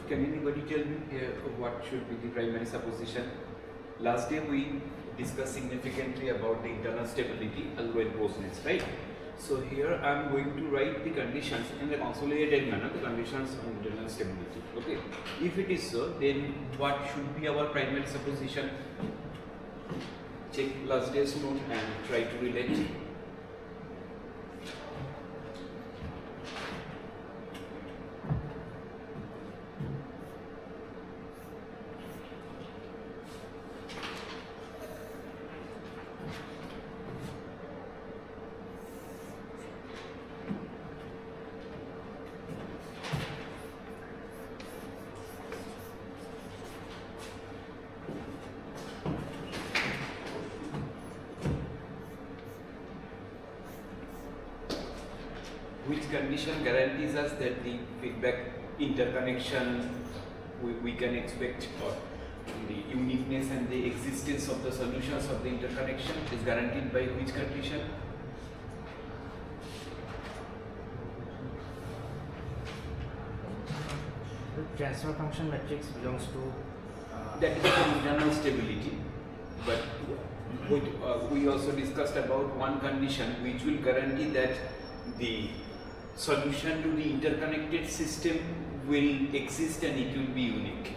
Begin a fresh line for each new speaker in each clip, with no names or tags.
can anybody tell me what should be the primary supposition? Last day we discussed significantly about the internal stability as well closeness, right? So here I am going to write the conditions in the consolidated manner, the conditions on internal stability. Okay. If it is so, then what should be our primary supposition? Check last day's note and try to relate. Which condition guarantees us that the feedback interconnection we can expect, or the uniqueness and the existence of the solutions of the interconnection is guaranteed by which condition?
The transfer function matrix belongs to
that is the internal stability, but we also discussed about one condition which will guarantee that the solution to the interconnected system will exist and it will be unique.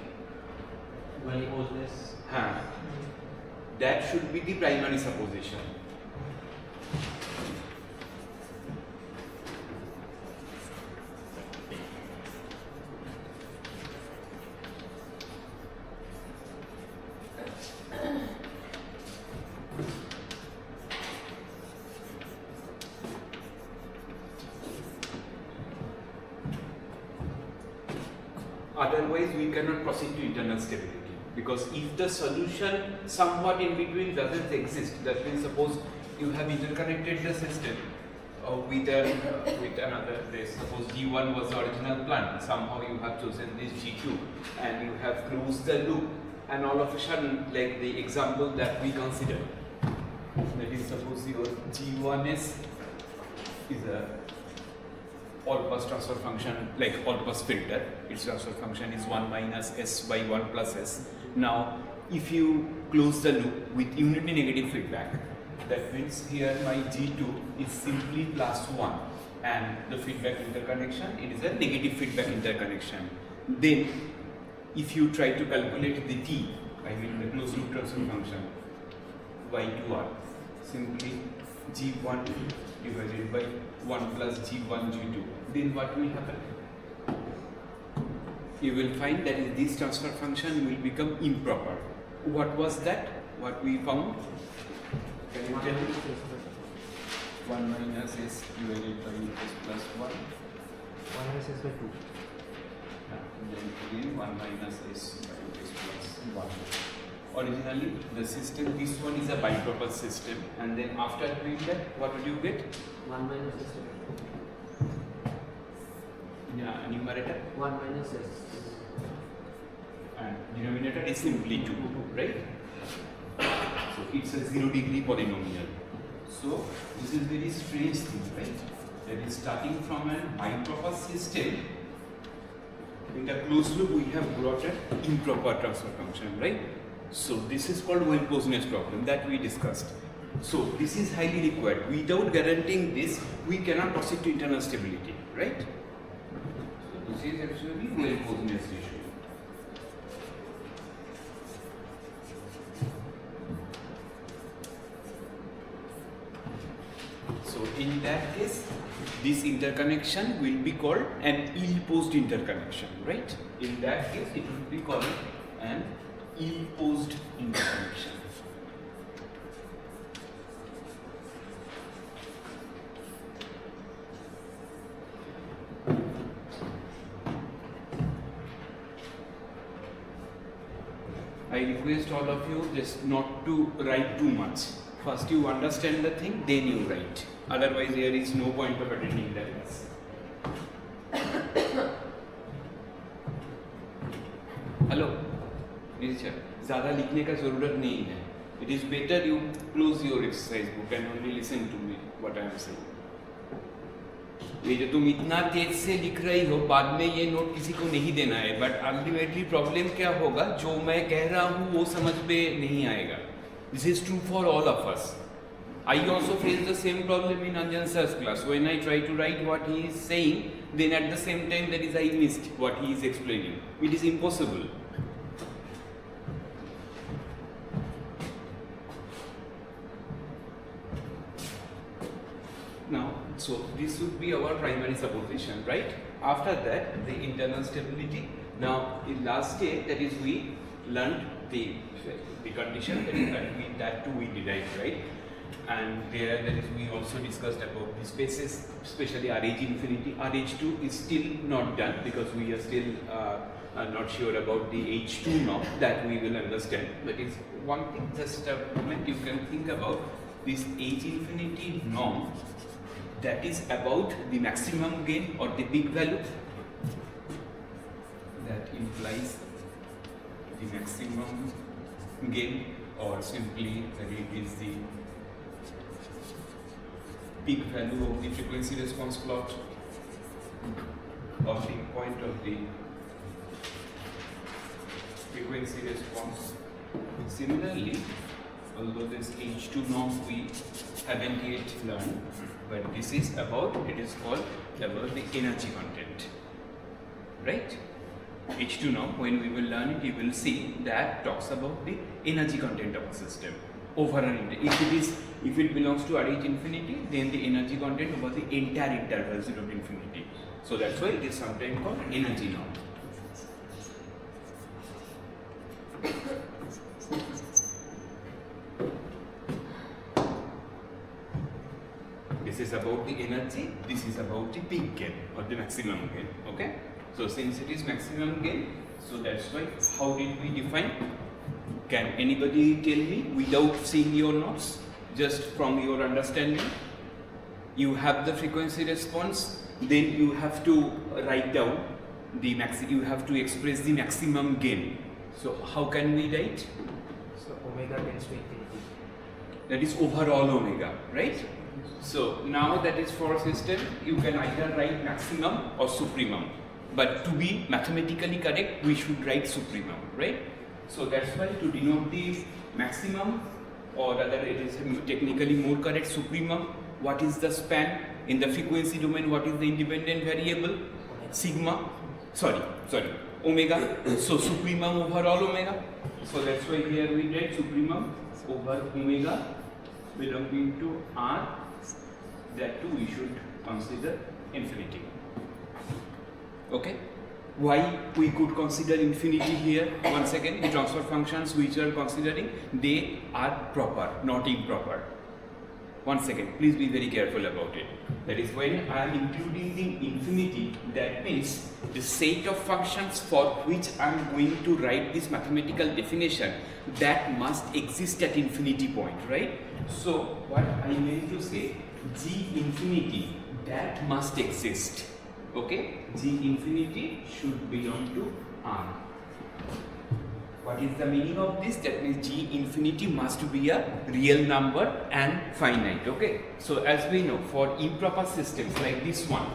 well closeness.
That should be the primary supposition. Otherwise, we cannot proceed to internal stability, because if the solution somewhat in between doesn't exist, that means suppose you have interconnected the system with another. Suppose G1 was the original plan. Somehow you have chosen this G2 and you have closed the loop, and all of a sudden, like the example that we consider, that is suppose your G1 is a all-pass transfer function, like all-pass filter. Its transfer function is 1 minus s by 1 plus s. Now, if you close the loop with unity negative feedback, that means here my G2 is simply plus 1, and the feedback interconnection, it is a negative feedback interconnection. Then, if you try to calculate the T, I mean the closed loop transfer function, y2r, simply G1 divided by 1 plus G1 G2, then what will happen? You will find that this transfer function will become improper. What was that? What we found? Can you tell me? 1 minus s divided by s plus 1.
1 minus s by 2.
And then again 1 minus s by s plus 1. Originally, the system, this one is a biproper system, and then after doing that, what will you get?
1 minus s.
Yeah, numerator.
1 minus s.
And denominator is simply 2, right? So it's a 0 degree polynomial. So this is very strange thing, right? That is starting from a biproper system, in the closed loop we have brought an improper transfer function, right? So this is called well closeness problem that we discussed. So this is highly required. Without guaranteeing this, we cannot proceed to internal stability, right? So this is actually well closeness issue. So in that case, this interconnection will be called an ill-posed interconnection, right? In that case, it will be called an ill-posed interconnection. I request all of you just not to write too much. First you understand the thing, then you write. Otherwise there is no point of attending the class. Hello, नीचे ज़्यादा लिखने का ज़रूरत नहीं है. It is better you close your exercise book and only listen to me what I am saying. ये जो तुम इतना तेज से लिख रही हो, बाद में ये नोट किसी को नहीं देना है, बट अल्टीमेटली प्रॉब्लम क्या होगा, जो मैं कह रहा हूँ वो समझ में नहीं आएगा. This is true for all of us. I also face the same problem in Anjan sir's class. When I try to write what he is saying, then at the same time that is I missed what he is explaining. It is impossible. Now, so this would be our primary supposition, right? After that, the internal stability. Now, in last day, that is we learned the condition that too we derived, right? And there, that is we also discussed about the spaces, especially RH infinity. RH2 is still not done because we are still not sure about the H2 norm. That we will understand. But it's one thing, just a moment you can think about this H infinity norm. That is about the maximum gain or the peak value. That implies the maximum gain, or simply that it is the peak value of the frequency response plot or peak point of the frequency response. Similarly, although this H2 norm we haven't yet learned, but this is about, it is called about the energy content, right? H2 norm, when we will learn it, you will see that talks about the energy content of a system over an if it belongs to RH infinity, then the energy content over the entire interval 0 to infinity. So that's why it is sometimes called energy norm. This is about the energy, this is about the peak gain or the maximum gain, okay? So since it is maximum gain, so that's why, how did we define? Can anybody tell me without seeing your notes, just from your understanding? You have the frequency response, then you have to write down the you have to express the maximum gain. So how can we write?
So omega tends to infinity.
That is overall omega, right? So now that is for a system, you can either write maximum or supremum. But to be mathematically correct, we should write supremum, right? So that's why to denote the maximum, or rather it is technically more correct, supremum, what is the span? In the frequency domain, what is the independent variable? Sigma, omega. So supremum over all omega. So that's why here we write supremum over omega belonging to R. That too we should consider infinity. Okay? Why we could consider infinity here? Once again, the transfer functions which we are considering, they are proper, not improper. Once again, please be very careful about it. That is, when I am including the infinity, that means the set of functions for which I am going to write this mathematical definition, that must exist at infinity point, right? So what I meant to say, G infinity, that must exist. Okay, G infinity should belong to R. What is the meaning of this? That means G infinity must be a real number and finite. Okay, so as we know, for improper systems like this one,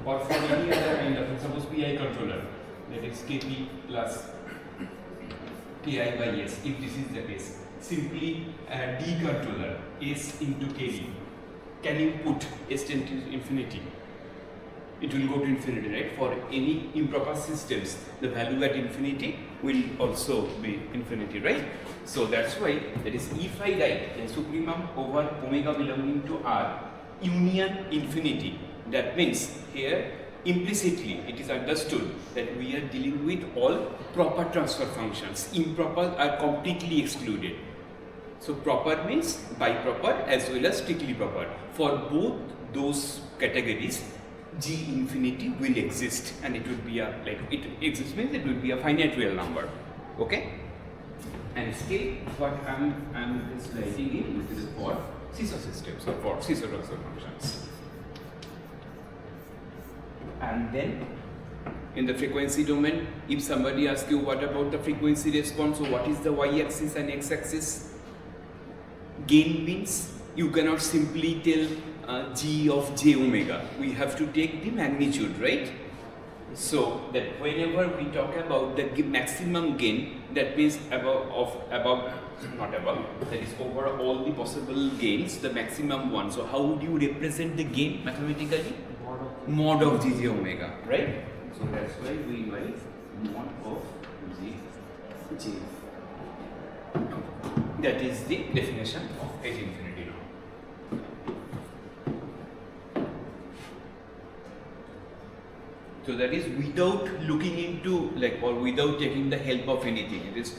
or for any other kind of, suppose PI controller, that is Kp plus Ki by S, if this is the case, simply D controller S into Kd. Can you put S tend to infinity? It will go to infinity, right? For any improper systems, the value at infinity will also be infinity, right? So that's why, that is, if I write a supremum over omega belonging to R, union infinity, that means here implicitly it is understood that we are dealing with all proper transfer functions. Improper are completely excluded. So proper means by proper as well as strictly proper. For both those categories, G infinity will exist, and it would be a, like, it exists means it will be a finite real number. Okay? And still what I'm just writing in, this is for seesaw systems or for seesaw transfer functions. And then in the frequency domain, if somebody asks you what about the frequency response, so what is the y-axis and x-axis? Gain means you cannot simply tell g of j omega. We have to take the magnitude, right? So that whenever we talk about the maximum gain, that means not above, that is over all the possible gains, the maximum one. So how would you represent the gain mathematically? Mod of gj omega, right? So that's why we write mod of gj. That is the definition of H infinity norm. So that is without looking into or without taking the help of anything. It is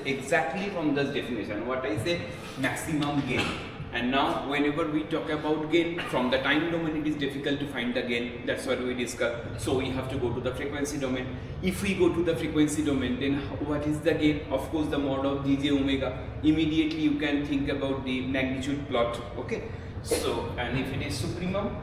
exactly from this definition. What I say, maximum gain. And now whenever we talk about gain, from the time domain it is difficult to find the gain. That's what we discuss. So we have to go to the frequency domain. If we go to the frequency domain, then what is the gain? Of course, the mod of gj omega. Immediately you can think about the magnitude plot. Okay. So, and if it is supremum,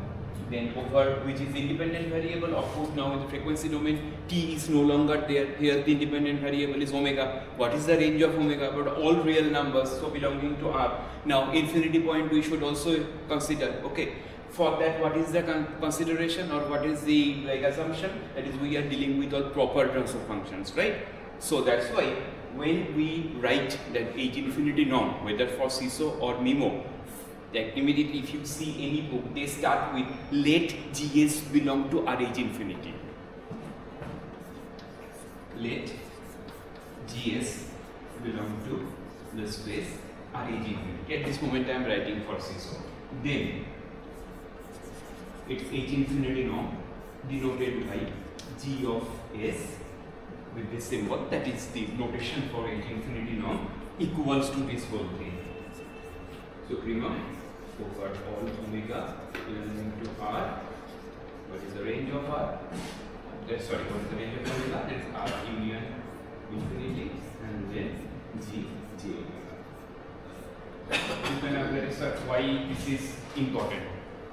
then over which is independent variable, of course now in the frequency domain t is no longer there. Here the independent variable is omega. What is the range of omega? But all real numbers, so belonging to R. Now infinity point we should also consider. Okay, for that what is the consideration or what is the assumption? That is, we are dealing with all proper transfer functions, right? So that's why when we write that H infinity norm, whether for CISO or MIMO, that immediately if you see any book, they start with let GS belong to RH infinity. Let GS belong to the space RH infinity. At this moment I am writing for CISO. Then it's H infinity norm denoted by G of S with this symbol, that is the notation for H infinity norm, equals to this whole thing. Supremum over all omega belonging to R. What is the range of R? What is the range of omega? That is R union infinity and then G j omega. You can research why this is important,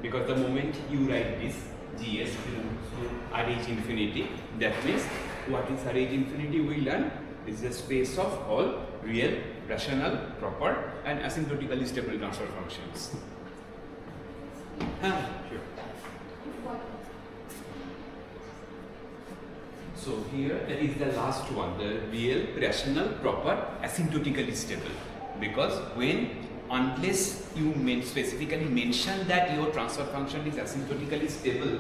because the moment you write this GS belongs to RH infinity, that means what is RH infinity we learn is the space of all real, rational, proper and asymptotically stable transfer functions. Sure. So here that is the last one, the real, rational, proper, asymptotically stable. Because unless you specifically mention that your transfer function is asymptotically stable,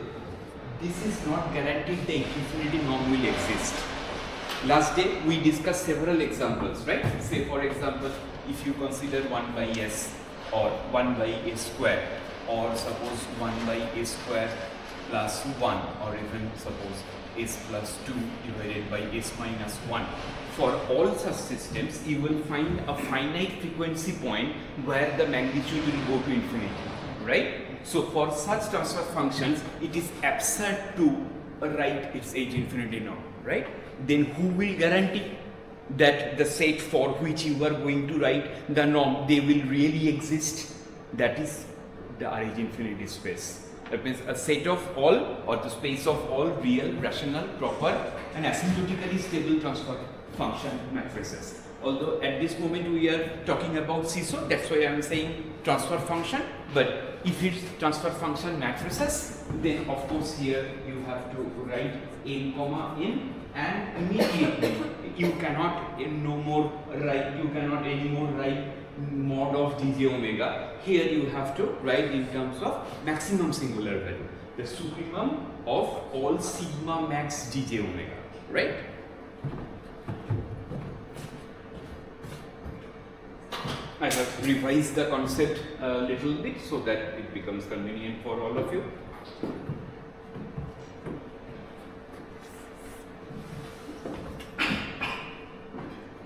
this is not guaranteed the infinity norm will exist. Last day we discussed several examples, right? Say for example, if you consider 1 by s or 1 by a square, or suppose 1 by a square plus 1, or even suppose s plus 2 divided by s minus 1. For all such systems, you will find a finite frequency point where the magnitude will go to infinity, right? So for such transfer functions, it is absurd to write its H infinity norm, right? Then who will guarantee that the set for which you are going to write the norm, they will really exist? That is the RH infinity space. That means a set of all, or the space of all real, rational, proper and asymptotically stable transfer function matrices. Although at this moment we are talking about CISO, that's why I am saying transfer function. But if it's transfer function matrices, then of course here you have to write n comma n, and immediately you cannot anymore write mod of gj omega. Here you have to write in terms of maximum singular value, the supremum of all sigma max gj omega, right? I have revised the concept a little bit so that it becomes convenient for all of you.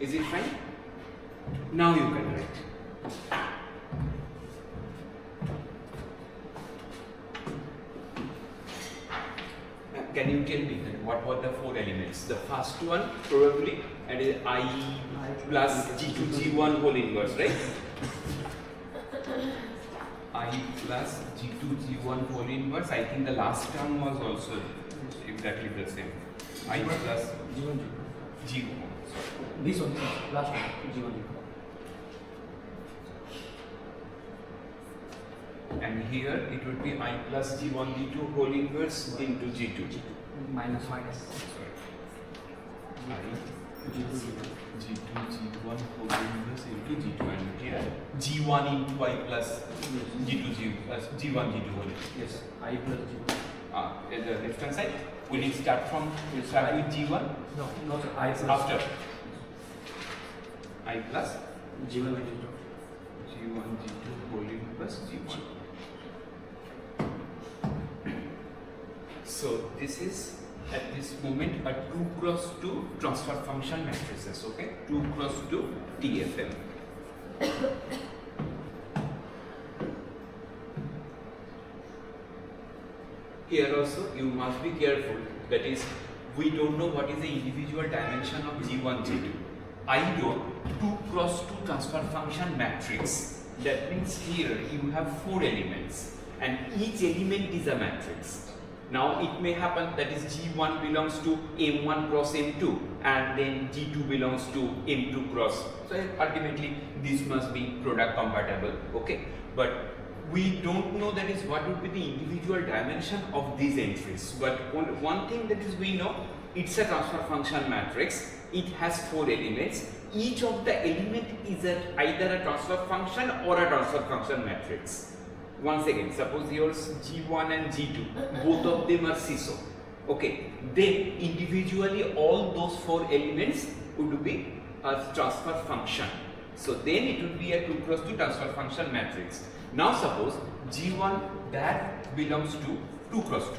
Is it fine? Now you can write. Can you tell me that what were the 4 elements? The first one probably and is I plus G to G1 whole inverse, right? I plus G to G1 whole inverse. I think the last term was also exactly the same. I plus
G1.
G1.
This one, last one, G1.
and here it would be I plus G1 G2 whole inverse into G2.
Minus.
Sorry. I
G2.
G2 G1 whole inverse into G2, and here G1 into I plus G2 G plus G1 G2 whole inverse.
Yes. I plus G1.
At the left hand side, will it start from start with G1?
No, sir. I plus.
After I plus
G1 by G2.
G1 G2 whole inverse G1. So this is at this moment a 2 cross 2 transfer function matrices, okay? 2 cross 2 TFM. Here also you must be careful, that is, we don't know what is the individual dimension of G1, G2. I know 2 cross 2 transfer function matrix. That means here you have 4 elements and each element is a matrix. Now it may happen that is G1 belongs to M1 cross M2 and then G2 belongs to M2 cross. So ultimately this must be product compatible, okay? But we don't know that is what would be the individual dimension of these entries. But one thing that is we know, it's a transfer function matrix. It has 4 elements. Each of the element is either a transfer function or a transfer function matrix. Once again, suppose yours G1 and G2, both of them are CISO. Okay, then individually all those 4 elements would be a transfer function. So then it would be a 2 cross 2 transfer function matrix. Now suppose G1 that belongs to 2 cross 2.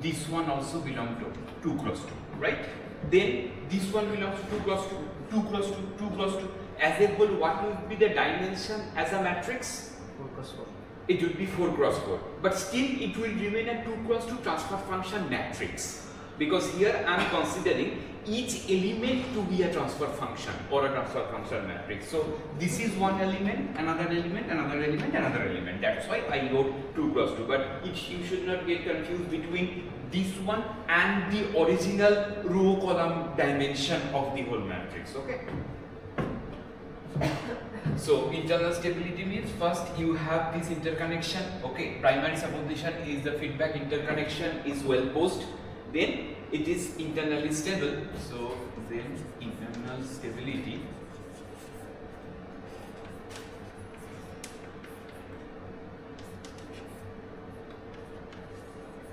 This one also belongs to 2 cross 2, right? Then this one belongs to 2 cross 2, 2 cross 2, 2 cross 2. As a whole, what will be the dimension as a matrix?
4 cross 4.
It would be 4 cross 4. But still it will remain a 2 cross 2 transfer function matrix. Because here I am considering each element to be a transfer function or a transfer function matrix. So this is one element, another element, another element, another element. That's why I wrote 2 cross 2. But you should not get confused between this one and the original row column dimension of the whole matrix. Okay. So internal stability means first you have this interconnection. Okay, primary supposition is the feedback interconnection is well posed. Then it is internally stable. So then internal stability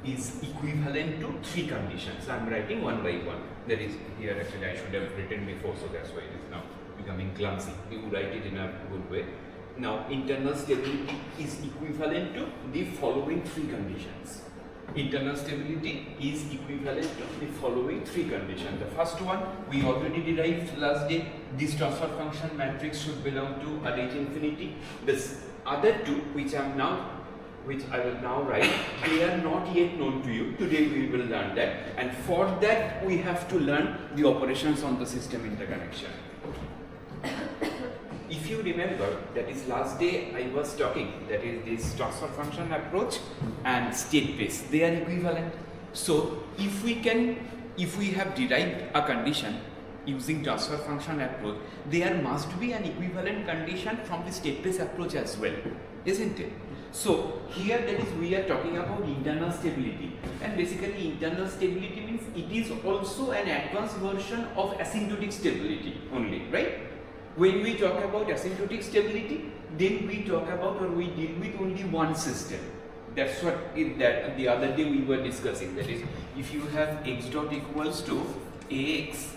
is equivalent to 3 conditions. I am writing one by one. That is here actually I should have written before, so that's why it is now becoming clumsy. You write it in a good way. Now internal stability is equivalent to the following 3 conditions. Internal stability is equivalent to the following 3 conditions. The first one we already derived last day. This transfer function matrix should belong to a range infinity. This other 2 which I will now write, they are not yet known to you. Today we will learn that, and for that we have to learn the operations on the system interconnection. If you remember, that is last day I was talking, that is this transfer function approach and state space, they are equivalent. So if we have derived a condition using transfer function approach, there must be an equivalent condition from the state space approach as well, isn't it? So here that is we are talking about internal stability, and basically internal stability means it is also an advanced version of asymptotic stability only, right? When we talk about asymptotic stability, then we talk about or we deal with only one system. That's what that the other day we were discussing. That is, if you have x dot equals to ax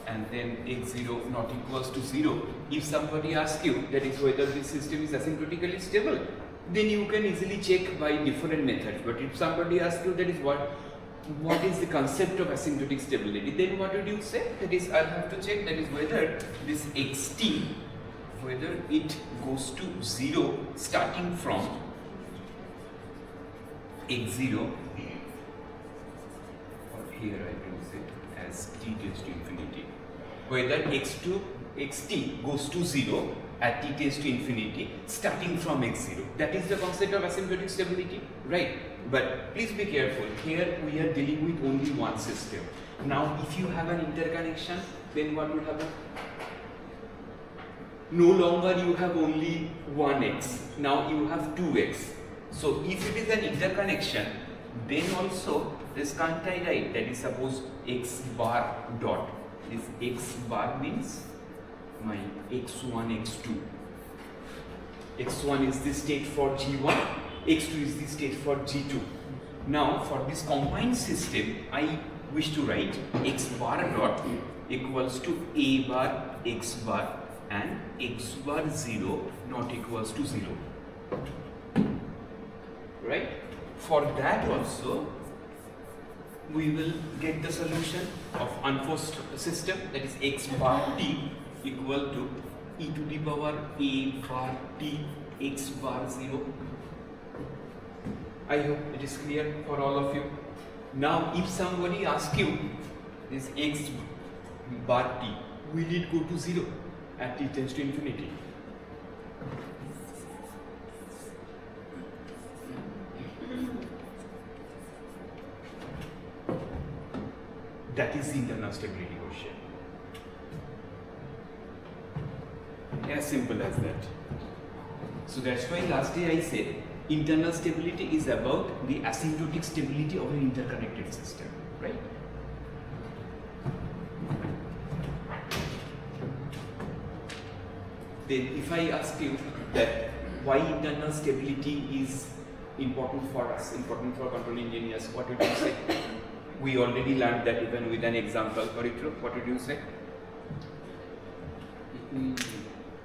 and then x0 not equals to 0, if somebody asks you that is whether this system is asymptotically stable, then you can easily check by different methods. But if somebody asks you that is what is the concept of asymptotic stability, then what would you say? That is, I'll have to check that is whether this xt, whether it goes to 0 starting from x0, or here I can say as t tends to infinity, whether xt goes to 0 at t tends to infinity starting from x0. That is the concept of asymptotic stability, right? But please be careful, here we are dealing with only one system. Now if you have an interconnection, then what will happen? No longer you have only one x, now you have 2x. So if it is an interconnection, then also this can't I write that is suppose x bar dot. This x bar means my x1, x2. x1 is the state for G1, x2 is the state for G2. Now for this combined system, I wish to write x bar dot equals to a bar x bar and x bar 0 not equals to 0. Right? For that also, we will get the solution of unforced system, that is x bar t equal to e to the power a bar t x bar 0. I hope it is clear for all of you. Now if somebody asks you this x bar t, will it go to 0 at t tends to infinity? That is the internal stability question. As simple as that. So that's why last day I said internal stability is about the asymptotic stability of an interconnected system, right? Then if I ask you that why internal stability is important for us, important for control engineers, what would you say? We already learned that even with an example. What would you say?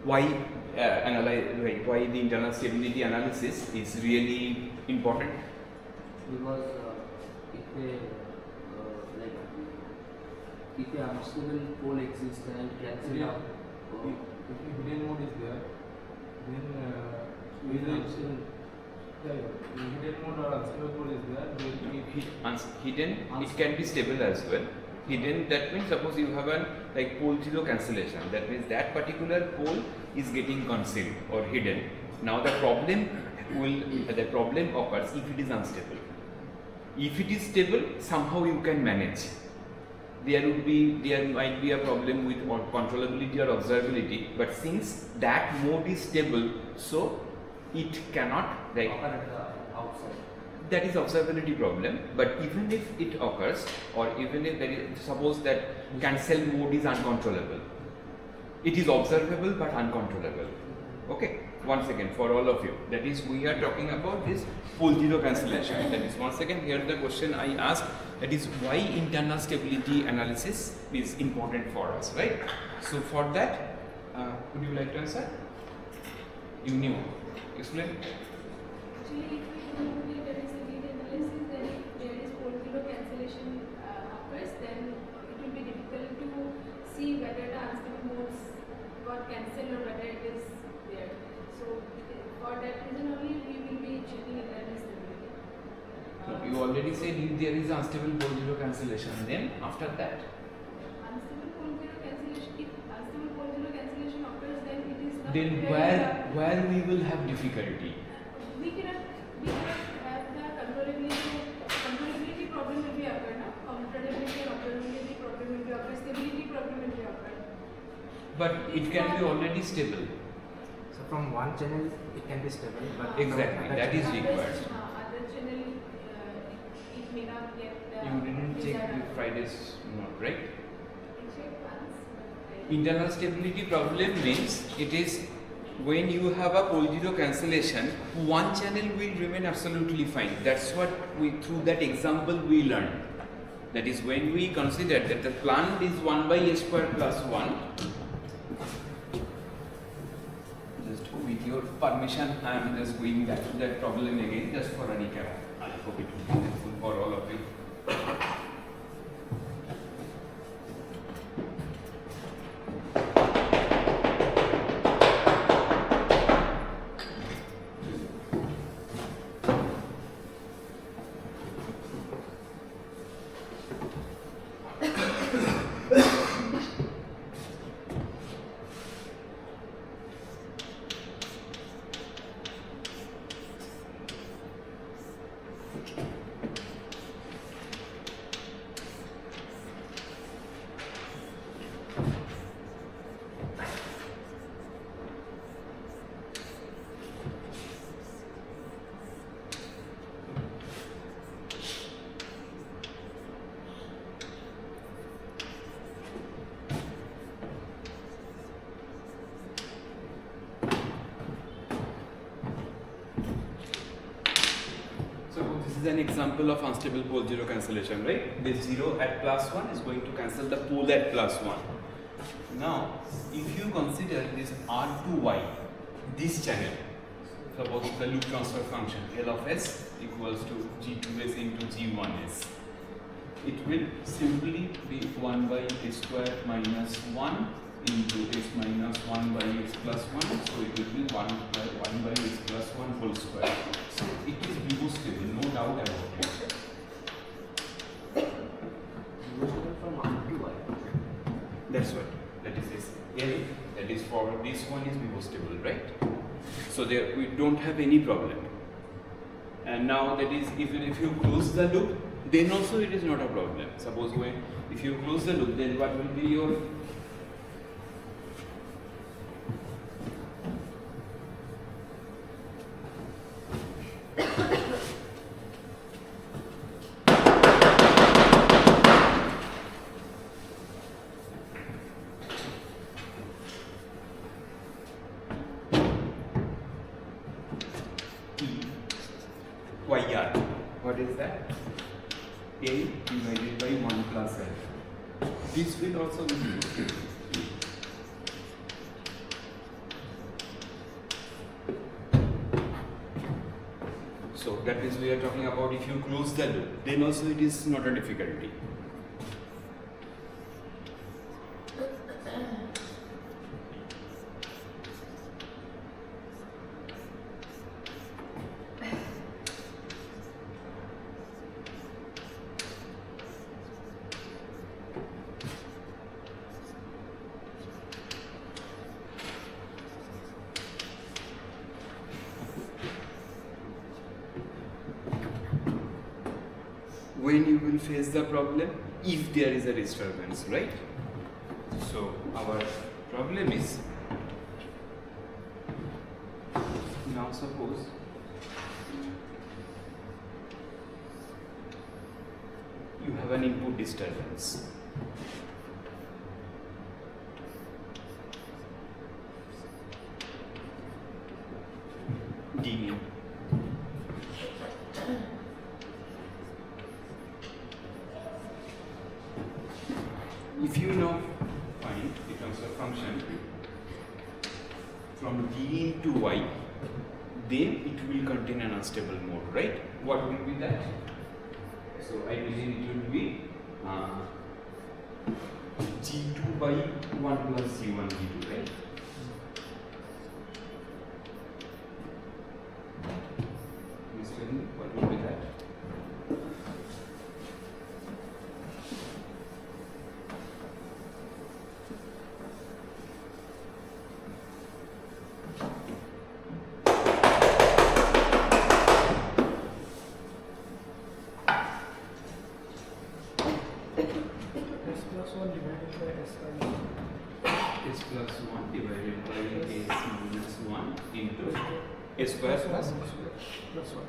Why why the internal stability analysis is really important?
Because if a unstable pole exists and cancel out,
if hidden mode is there, then hidden mode or unstable mode is there, then
Hidden, it can be stable as well. Hidden, that means suppose you have a like pole zero cancellation. That means that particular pole is getting concealed or hidden. Now the problem occurs if it is unstable. If it is stable, somehow you can manage. There might be a problem with controllability or observability, but since that mode is stable, so it cannot like
outside.
that is observability problem. But even if it occurs, or even if there is, suppose that cancel mode is uncontrollable, it is observable but uncontrollable. Okay, once again for all of you, that is we are talking about this pole zero cancellation. That is once again here the question I asked, that is why internal stability analysis is important for us, right? So for that, would you like to answer? You knew. Explain.
Actually, if we do there is a lead analysis, then if there is pole zero cancellation occurs, then it will be difficult to see whether the unstable modes got cancelled or whether it is there. So for that reason only we will be checking internal stability.
You already said if there is unstable pole zero cancellation, then after that.
Unstable pole zero cancellation, if unstable pole zero cancellation occurs, then it is not
Then where we will have difficulty?
we cannot have the controllability problem will be occur, no? Controllability and observability problem will be occur, stability problem will be occur.
But it can be already stable.
so from one channel it can be stable, but
Exactly, that is required.
Other channel, it may not get the
You didn't check
desired
the
outcome.
Friday's note, right?
I checked once, but
Internal stability problem means it is when you have a pole zero cancellation, one channel will remain absolutely fine. That's what we, through that example we learned. That is when we consider that the plant is 1 by a square plus 1. Just with your permission, I am just going back to that problem again just for a recap. I hope it will be helpful for all of you. an example of unstable pole zero cancellation, right? This 0 at plus 1 is going to cancel the pole at plus 1. Now, if you consider this R2y, this channel, suppose the loop transfer function L of s equals to G2s into G1s, it will simply be 1 by s square minus 1 into s minus 1 by s plus 1, so it will be 1 by s plus 1 whole square. So it is reversible, no doubt about it.
Reversible from R to Y.
That's what. That is this L, that is for this one is reversible, right? So there we don't have any problem. And now that is, even if you close the loop, then also it is not a problem. Suppose when, if you close the loop, then what will be your YR. What is that? A divided by 1 plus L. This will also be zero. So that is we are talking about if you close the loop, then also it is not a difficulty. When you will face the problem, if there is a disturbance, right? So our problem is, now suppose you have an input disturbance. D. If you now find the transfer function from D into Y, then it will contain an unstable mode, right? What will be that? So I believe it will be G2 by 1 plus G1 G2, right? Please tell me what will be that?
S plus 1 divided by S minus
S plus 1 divided by S minus 1 into S square plus
plus 1.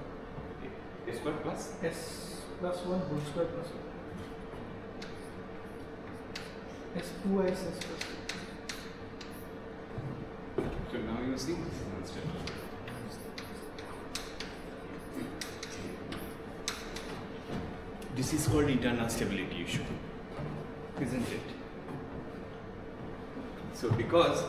S square plus
S plus 1 whole square plus 1. S 2 S S plus 1.
So now you see this is unstable. This is called internal stability issue, isn't it? So because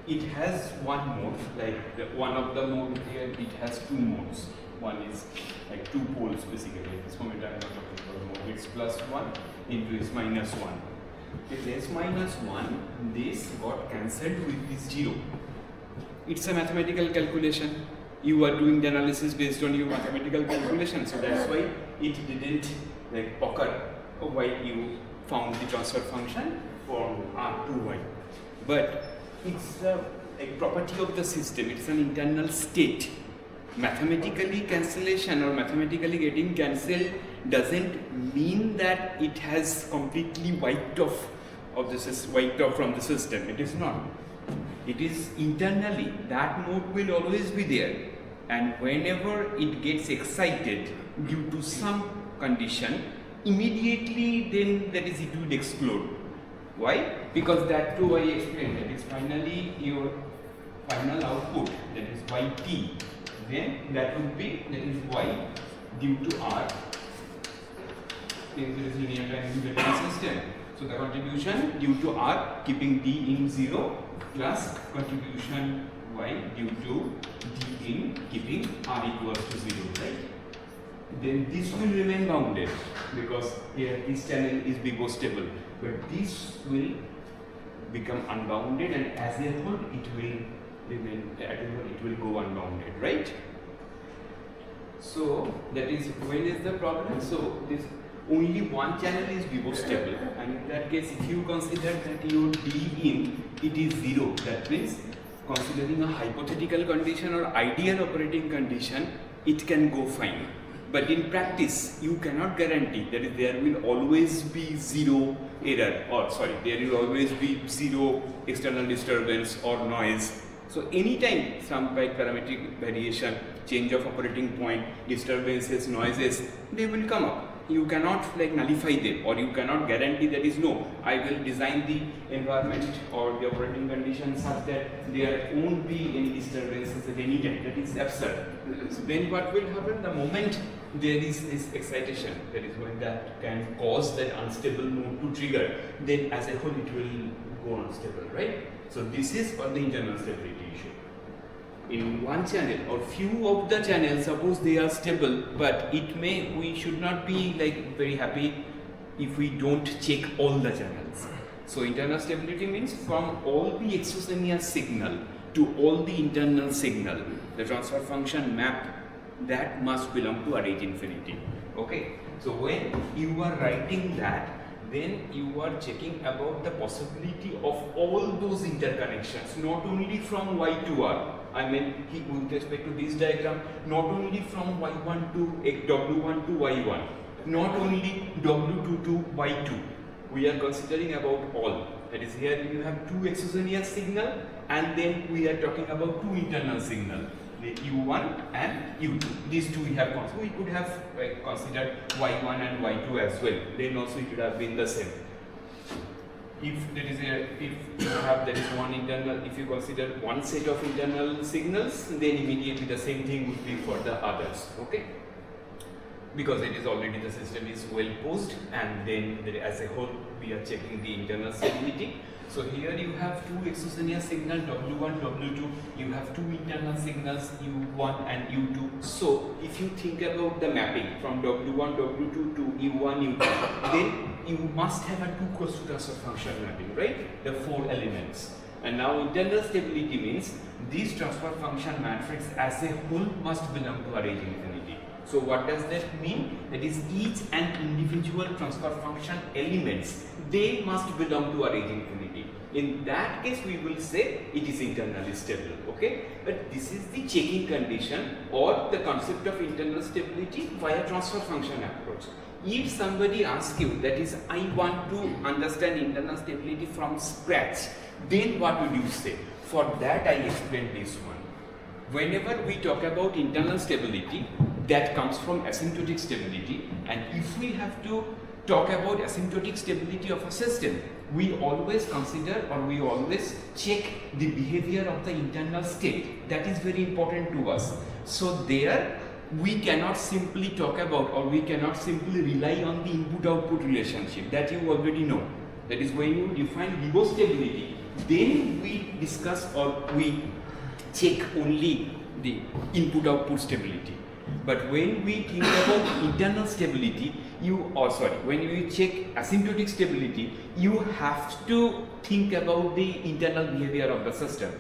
it has one mode, like one of the mode here, it has two modes. One is like two poles basically. At this moment I am not talking about mode. It's plus 1 into S minus 1. With S minus 1, this got cancelled with this 0. It's a mathematical calculation. You are doing the analysis based on your mathematical calculation, so that's why it didn't like occur why you found the transfer function for R2y. But it's a property of the system, it's an internal state. Mathematically cancellation or mathematically getting cancelled doesn't mean that it has completely wiped off from the system. It is not. It is internally, that mode will always be there, and whenever it gets excited due to some condition, immediately then that is it will explode. Why? Because that too I explained, that is finally your final output, that is yt, then that would be, that is y, due to R, since it is linear time integrated system. So the contribution due to R keeping D in 0 plus contribution Y due to D in keeping R equals to 0, right? Then this will remain bounded because here this channel is bigostable, but this will become unbounded, and as a whole it will remain, it will go unbounded, right? So that is when is the problem? So this only one channel is bigostable, and in that case if you consider that your D in it is 0, that means considering a hypothetical condition or ideal operating condition, it can go fine. But in practice, you cannot guarantee that is there will always be zero error, or sorry, there will always be zero external disturbance or noise. So anytime some parametric variation, change of operating point, disturbances, noises, they will come up. You cannot like nullify them, or you cannot guarantee that is no, I will design the environment or the operating conditions such that there won't be any disturbances at any time. That is absurd. So then what will happen? The moment there is this excitation, that is when that can cause that unstable node to trigger, then as a whole it will go unstable, right? So this is for the internal stability issue. In one channel or few of the channels, suppose they are stable, but we should not be like very happy if we don't check all the channels. So internal stability means from all the exogenous signal to all the internal signal, the transfer function map that must belong to RH infinity. Okay, so when you are writing that, then you are checking about the possibility of all those interconnections, not only from Y to R. I mean, with respect to this diagram, not only from Y1 to W1 to Y1, not only W2 to Y2. We are considering about all. That is, here you have two exogenous signal, and then we are talking about two internal signal, the U1 and U2. These two we have considered. We could have considered Y1 and Y2 as well. Then also it would have been the same. If you have that is one internal, if you consider one set of internal signals, then immediately the same thing would be for the others. Okay, because it is already the system is well posed, and then as a whole we are checking the internal stability. So here you have two exogenous signals W1, W2, you have two internal signals U1 and U2. So if you think about the mapping from W1, W2 to U1, U2, then you must have a two close to transfer function mapping, right? The four elements. And now internal stability means this transfer function matrix as a whole must belong to RH infinity. So what does that mean? That is, each and individual transfer function elements, they must belong to RH infinity. In that case, we will say it is internally stable. Okay, but this is the checking condition or the concept of internal stability via transfer function approach. If somebody asks you, that is, I want to understand internal stability from scratch, then what would you say? For that, I explained this one. Whenever we talk about internal stability, that comes from asymptotic stability, and if we have to talk about asymptotic stability of a system, we always consider or we always check the behavior of the internal state. That is very important to us. So there we cannot simply talk about, or we cannot simply rely on the input-output relationship that you already know. That is, when you define bigostability, then we discuss or we check only the input-output stability. But when we think about internal stability, when you check asymptotic stability, you have to think about the internal behavior of the system.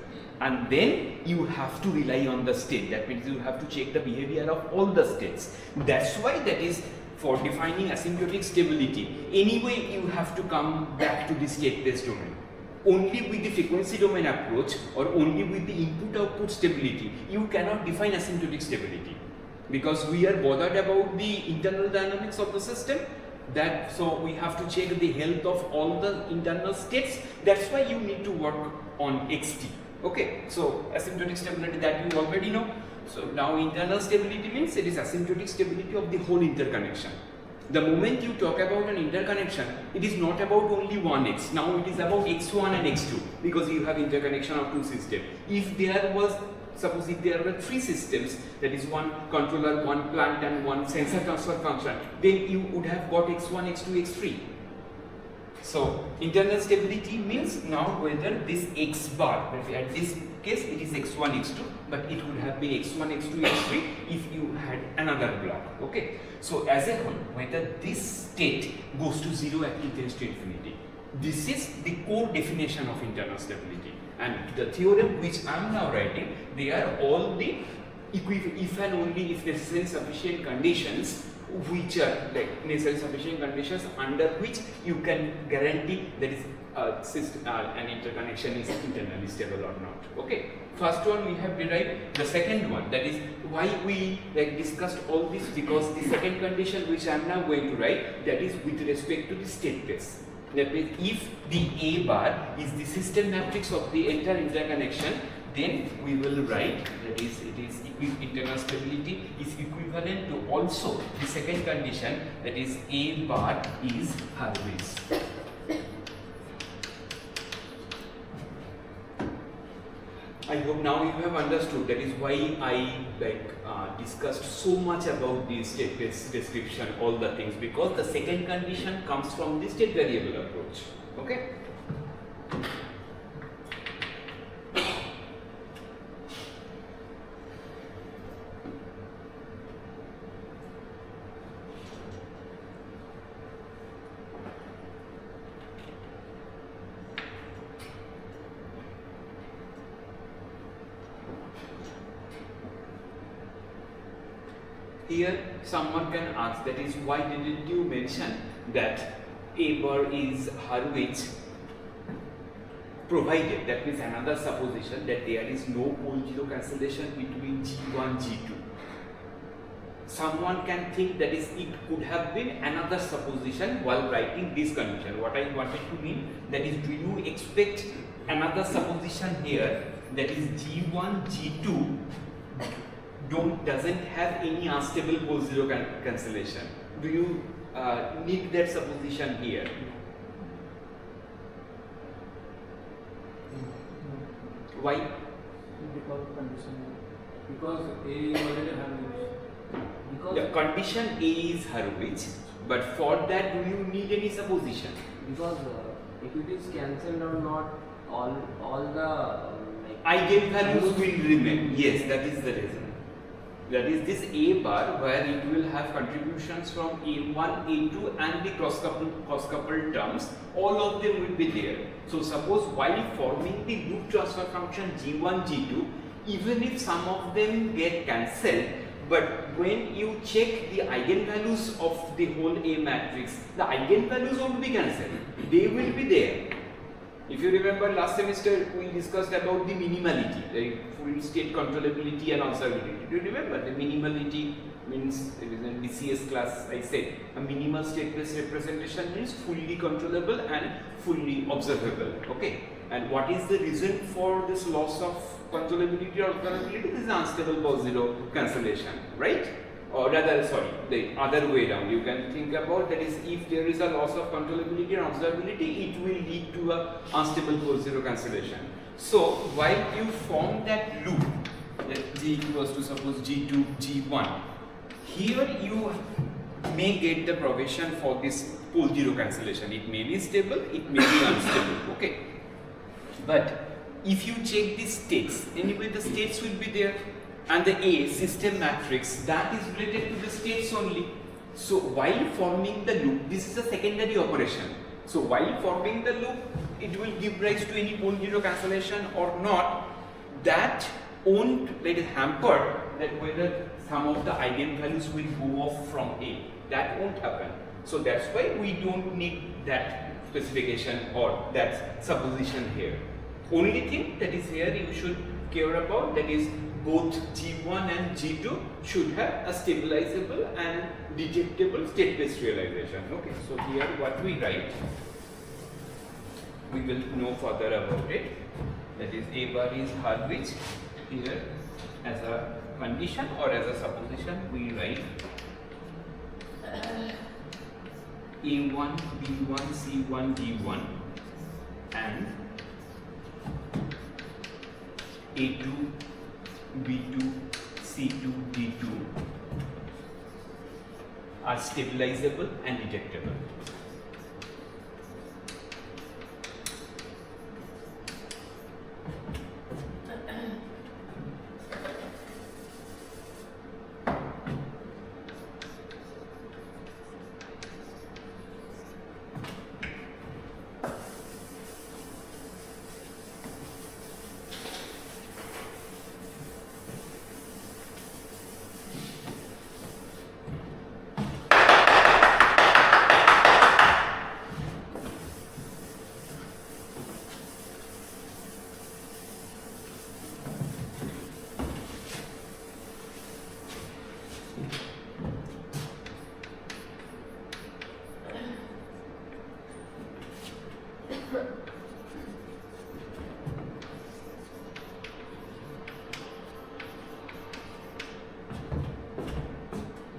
And then you have to rely on the state. That means you have to check the behavior of all the states. That's why that is, for defining asymptotic stability, anyway you have to come back to the state-based domain. Only with the frequency domain approach or only with the input-output stability, you cannot define asymptotic stability. Because we are bothered about the internal dynamics of the system, so we have to check the health of all the internal states. That's why you need to work on XT. Okay, so asymptotic stability, that you already know. So now internal stability means it is asymptotic stability of the whole interconnection. The moment you talk about an interconnection, it is not about only one X. Now it is about X1 and X2, because you have interconnection of two systems. If there was suppose if there were three systems, that is one controller, one plant and one sensor transfer function, then you would have got x1, x2, x3. So internal stability means now whether this x bar, at this case it is x1, x2, but it would have been x1, x2, x3 if you had another block. Okay. So as a whole, whether this state goes to 0 at tends to infinity. This is the core definition of internal stability, and the theorem which I am now writing, they are all the if and only if necessary sufficient conditions, which are like necessary sufficient conditions under which you can guarantee that is an interconnection is internally stable or not. Okay. First one we have derived. The second one, that is why we discussed all this, because the second condition which I am now going to write, that is with respect to the state space. That means if the A bar is the system matrix of the entire interconnection, then we will write that is internal stability is equivalent to also the second condition, that is A bar is Hurwitz. I hope now you have understood. That is why I discussed so much about the state space description, all the things, because the second condition comes from the state variable approach. Okay. Here someone can ask, that is why didn't you mention that A bar is Hurwitz, provided, that means another supposition, that there is no pole zero cancellation between G1, G2. Someone can think that is it could have been another supposition while writing this condition. What I wanted to mean, that is, do you expect another supposition here, that is G1, G2 doesn't have any unstable pole zero cancellation? Do you need that supposition here? Why?
Because condition, because A already have
Because
The condition A is Hurwitz, but for that do you need any supposition?
because if it is cancelled or not, all the
Eigenvalues will remain. Yes, that is the reason. That is this A bar, where it will have contributions from A1, A2 and the cross-coupled terms, all of them will be there. So suppose while forming the loop transfer function G1, G2, even if some of them get cancelled, but when you check the eigenvalues of the whole A matrix, the eigenvalues won't be cancelled. They will be there. If you remember last semester, we discussed about the minimality, like full state controllability and observability. Do you remember? The minimality means, in the CS class I said, a minimal state-based representation means fully controllable and fully observable. Okay. And what is the reason for this loss of controllability or observability? This is unstable pole zero cancellation, right? Or rather, sorry, the other way down. You can think about, that is, if there is a loss of controllability or observability, it will lead to a unstable pole zero cancellation. So while you form that loop, that G equals to suppose G2, G1, here you may get the provision for this pole zero cancellation. It may be stable, it may be unstable. Okay. But if you check the states, anyway the states will be there, and the A system matrix, that is related to the states only. So while forming the loop, this is a secondary operation. So while forming the loop, it will give rise to any pole zero cancellation or not. That won't let it hamper that whether some of the eigenvalues will go off from A. That won't happen. So that's why we don't need that specification or that supposition here. Only thing that is here you should care about, that is both G1 and G2 should have a stabilizable and detectable state-based realization. Okay, so here what we write, we will know further about it. That is A bar is Hurwitz. Here as a condition or as a supposition we write A1, B1, C1, D1 and A2, B2, C2, D2 are stabilizable and detectable.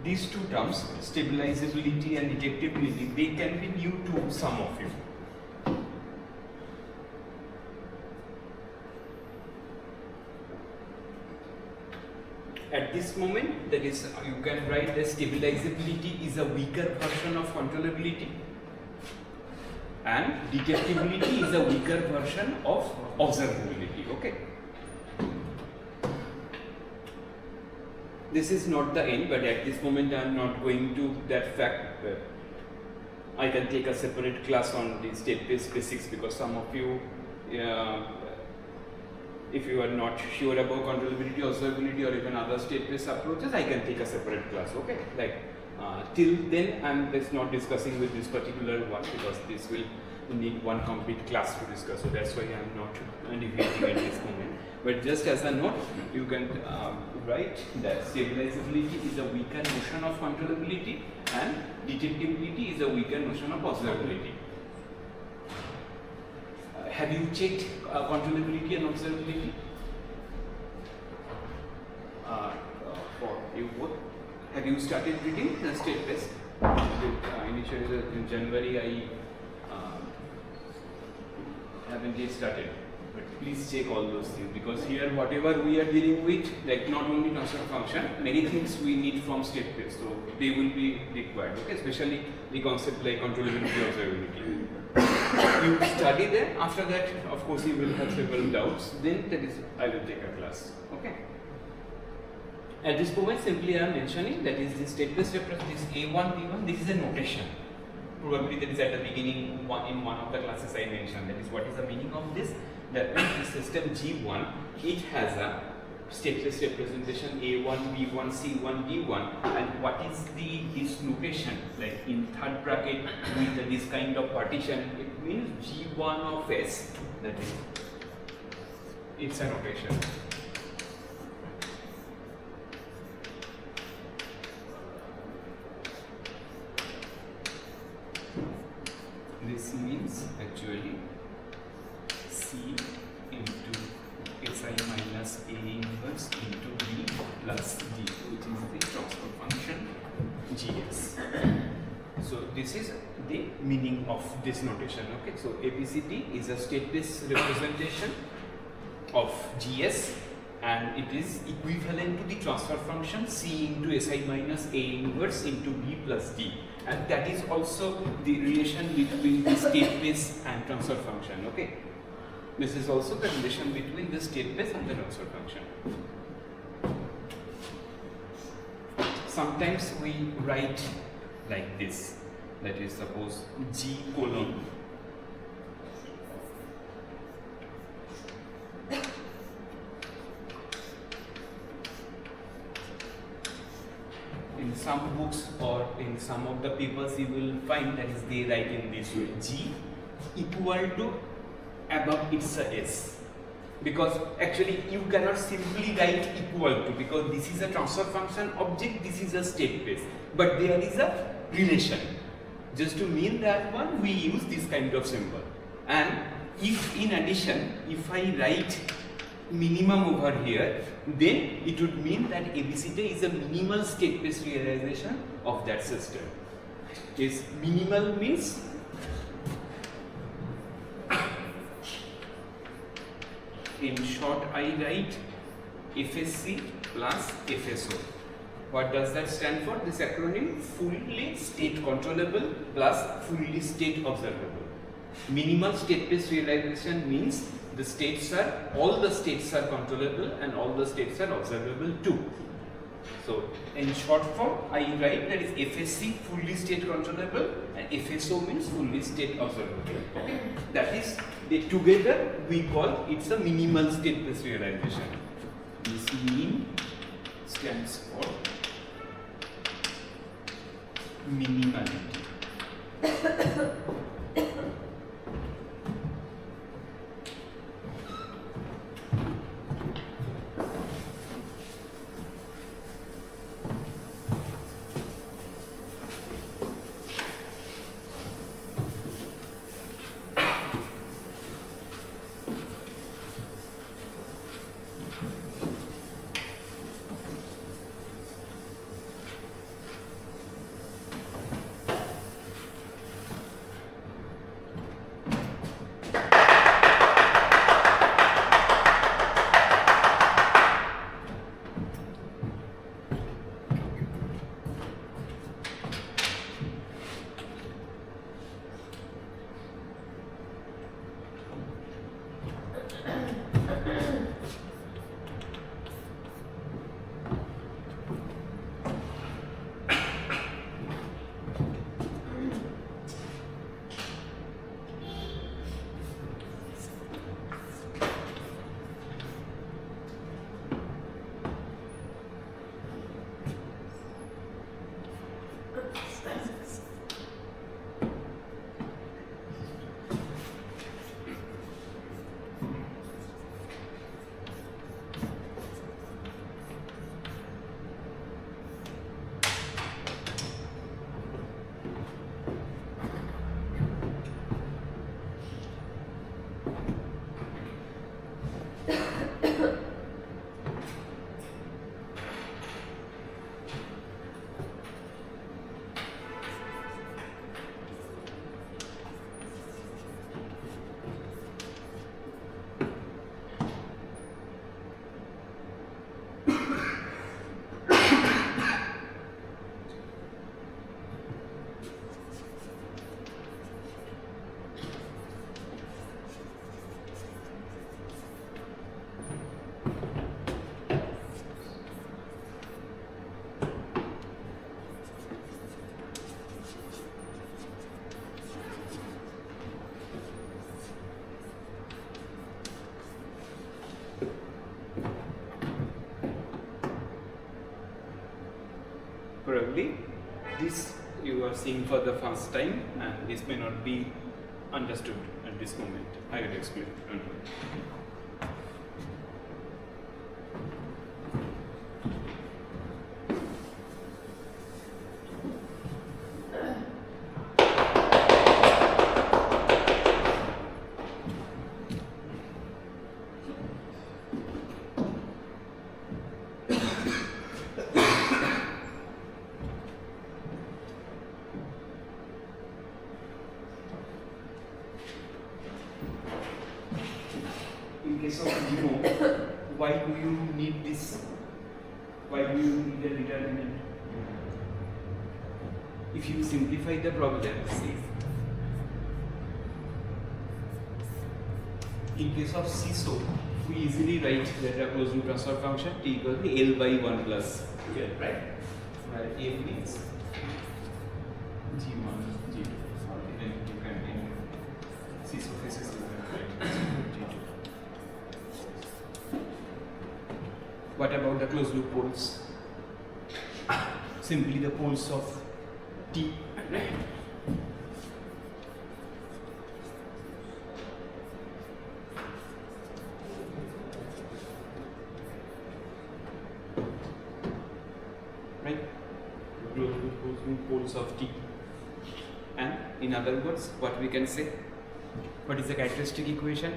These two terms, stabilizability and detectability, they can be new to some of you. At this moment, that is, you can write that stabilizability is a weaker version of controllability, and detectability is a weaker version of observability. Okay. This is not the end, but at this moment I am not going to that fact. I can take a separate class on the state-based basics, because some of you, if you are not sure about controllability, observability, or even other state-based approaches, I can take a separate class. Okay, like till then I'm just not discussing with this particular one, because this will need one complete class to discuss. So that's why I'm not deviating at this moment. But just as a note, you can write that stabilizability is a weaker notion of controllability, and detectability is a weaker notion of observability. Have you checked controllability and observability? For you both, have you started reading the state test? Initially in January, I haven't yet started. But please check all those things, because here whatever we are dealing with, like not only transfer function, many things we need from state space, so they will be required. Okay, especially the concept like controllability, observability. You study them. After that, of course, you will have several doubts. Then that is, I will take a class. Okay. At this moment, simply I am mentioning that is the state-based representation, this A1, B1. This is a notation. Probably that is at the beginning in one of the classes I mentioned. That is what is the meaning of this. That means the system G1, it has a stateless representation A1, B1, C1, D1, and what is this notation, like in third bracket with this kind of partition, it means G1 of S, that is, it's a notation. This means actually C into Si minus A inverse into B plus D, which is the transfer function GS. So this is the meaning of this notation. Okay, so ABCD is a state-based representation of GS, and it is equivalent to the transfer function C into Si minus A inverse into B plus D, and that is also the relation between the state space and transfer function. Okay, this is also the relation between the state space and the transfer function. Sometimes we write like this, that is, suppose G colon in some books or in some of the papers you will find that is they write in this way, G equal to above it's a S, because actually you cannot simply write equal to, because this is a transfer function object, this is a state space, but there is a relation. Just to mean that one, we use this kind of symbol. And if in addition, if I write minimum over here, then it would mean that ABCD is a minimal state-based realization of that system. Is minimal means in short I write FSC plus FSO. What does that stand for? This acronym, fully state controllable plus fully state observable. Minimal state-based realization means the states are, all the states are controllable and all the states are observable too. So in short form, I write that is FSC, fully state controllable, and FSO means fully state observable. Okay? That is, they together we call it's a minimal state-based realization. This min stands for minimality. Probably this you are seeing for the first time and this may not be understood at this moment. I will explain. Don't worry. In case of Nemo, why do you need this? Why do you need a determinant? If you simplify the problem, see. In case of CISO, we easily write that a closed loop transfer function T equal to L by 1 plus L, right? Where F means G1, G2, or then you can in CISO faces G2. What about the closed loop poles? Simply the poles of T. Right? Closed loop poles of T. And in other words, what we can say? What is the characteristic equation?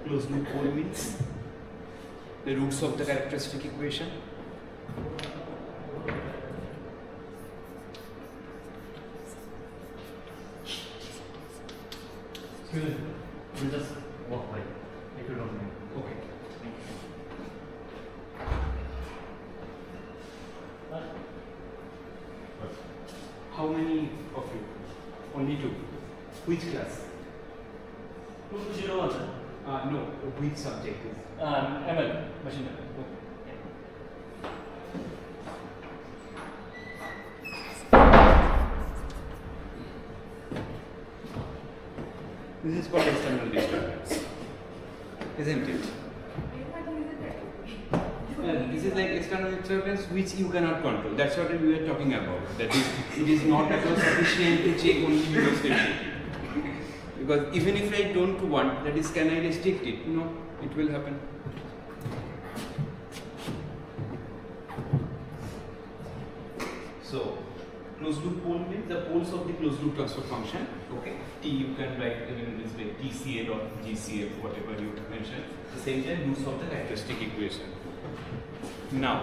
Closed loop pole means the roots of the characteristic equation.
We'll just walk by, if you don't mind.
Okay. How many of you? Only two. Which class?
201, sir.
No. Which subject is?
ML, machine learning.
This is called external disturbance, isn't it? This is like external disturbance which you cannot control. That's what we were talking about. That is, it is not at all sufficient to check only your stability. Because even if I don't want, that is, can I restrict it? No, it will happen. So, closed loop pole means the poles of the closed loop transfer function. Okay, T you can write even this way, TCA dot GCF, whatever you mentioned. The same time, roots of the characteristic equation. Now,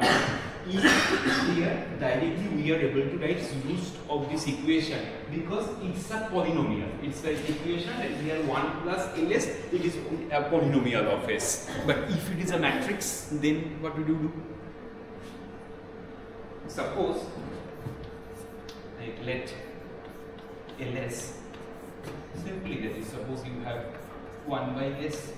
here directly we are able to write roots of this equation because it's a polynomial. It's an equation that here 1 plus ls, it is a polynomial of s. But if it is a matrix, then what would you do? Suppose, like let ls, simply that is, suppose you have 1 by s,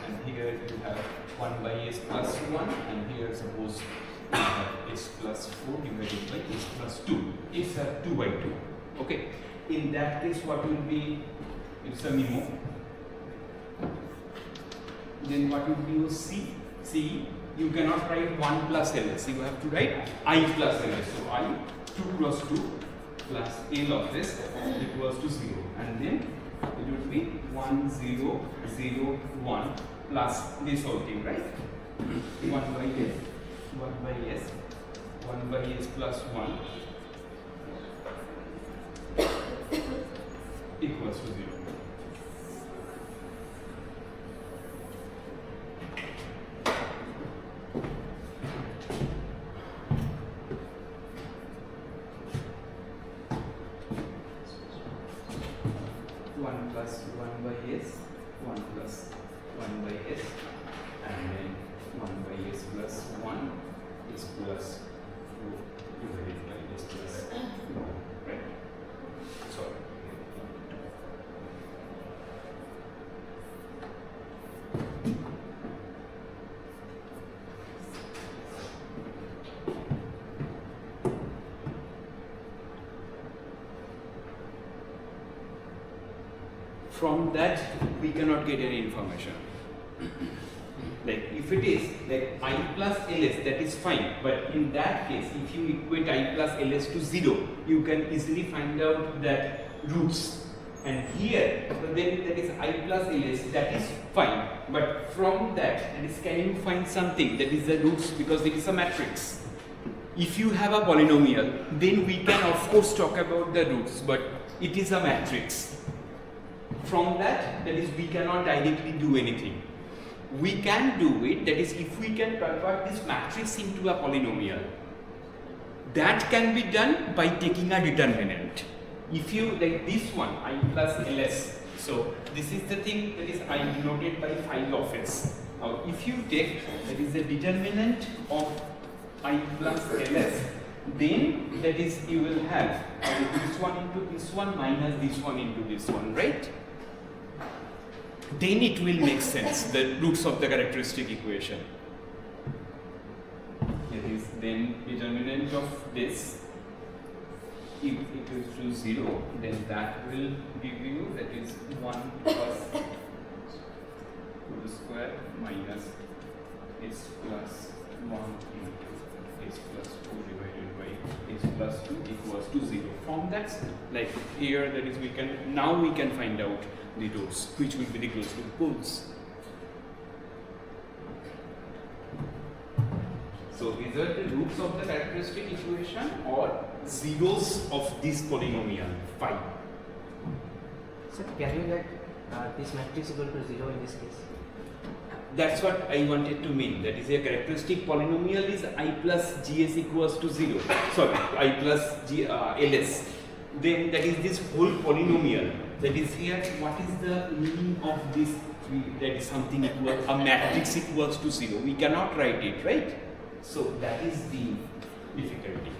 and here you have 1 by s plus 1, and here suppose you have s plus 4 divided by s plus 2. It's a 2 by 2. Okay. In that case, what will be? It's a memo. Then what will be your c? C, you cannot write 1 plus ls. You have to write I plus ls. So I 2 plus 2 plus L of this equals to 0, and then it would be 1 0 0 1 plus this whole thing, right? 1 by s, 1 by s, 1 by s plus 1 equals to 0. From that we cannot get any information. Like if it is like I plus ls, that is fine, but in that case if you equate I plus ls to 0, you can easily find out that roots, and here then that is I plus ls, that is fine, but from that is, can you find something that is the roots, because it is a matrix. If you have a polynomial, then we can of course talk about the roots, but it is a matrix. From that is, we cannot directly do anything. We can do it, that is, if we can convert this matrix into a polynomial, that can be done by taking a determinant. If you like this one, I plus ls, so this is the thing that is I denoted by phi of s. Now if you take that is the determinant of I plus ls, then that is you will have this one into this one minus this one into this one, right? Then it will make sense, the roots of the characteristic equation. That is then determinant of this, if it is to 0, then that will give you, that is 1 plus to the square minus s plus 1 into s plus 4 divided by s plus 2 equals to 0. From that, like here, that is we can, now we can find out the roots, which will be the closed loop poles. So these are the roots of the characteristic equation or zeros of this polynomial phi.
So can you let this matrix equal to 0 in this case?
That's what I wanted to mean. That is, a characteristic polynomial is I plus gs equals to 0. Sorry, I plus ls. Then that is this whole polynomial. That is here, what is the meaning of this? That is something equal, a matrix equals to 0. We cannot write it, right? So that is the difficulty.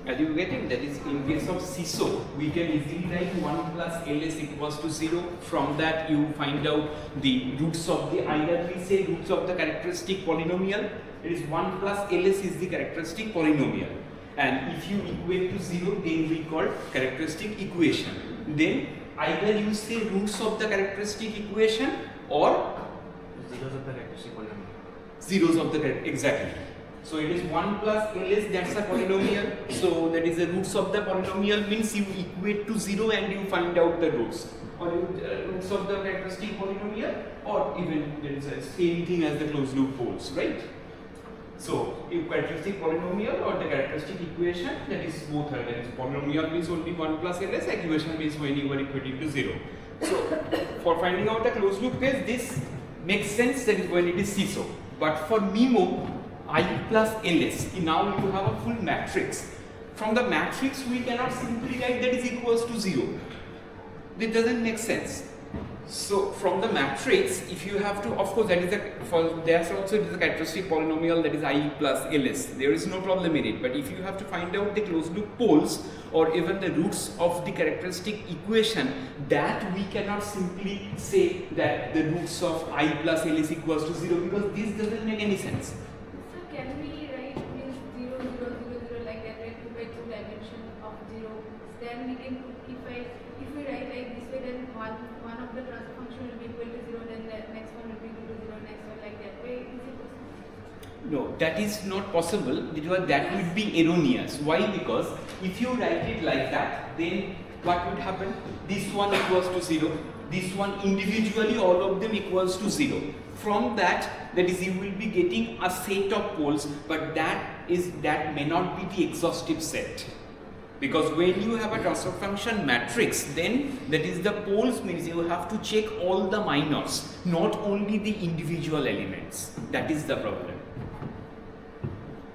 Are you getting? That is, in case of CISO, we can easily write 1 plus ls equals to 0. From that you find out the roots of the, either we say roots of the characteristic polynomial. It is 1 plus ls is the characteristic polynomial. And if you equate to 0, then we call characteristic equation. Then either you say roots of the characteristic equation or
Zeros of the characteristic polynomial.
zeros of the exactly. So it is 1 plus ls, that's a polynomial. So that is the roots of the polynomial, means you equate to 0 and you find out the roots. Or roots of the characteristic polynomial, or even there is the same thing as the closed loop poles, right? So if characteristic polynomial or the characteristic equation, that is both are. That is polynomial means only 1 plus ls, equation means when you are equating to 0. So for finding out the closed loop case, this makes sense, that is when it is CISO. But for MIMO, I plus ls, now you have a full matrix. From the matrix we cannot simply write that is equals to 0. It doesn't make sense. So from the matrix, if you have to, of course, that is there's also it is a characteristic polynomial, that is I plus ls. There is no problem in it. But if you have to find out the closed loop poles or even the roots of the characteristic equation, that we cannot simply say that the roots of I plus ls equals to 0, because this doesn't make any sense.
So can we write means 0, 0, 0, 0 like that, like 2 by 2 dimension of 0? Then we can, if we write like this way, then one of the transfer function will be equal to 0, then the next one will be equal to 0, next one like that way. Is it possible?
No, that is not possible, because that would be erroneous. Why? Because if you write it like that, then what would happen? This one equals to 0, this one individually, all of them equals to 0. From that is you will be getting a set of poles, but that may not be the exhaustive set. Because when you have a transfer function matrix, then that is the poles means you have to check all the minors, not only the individual elements. That is the problem.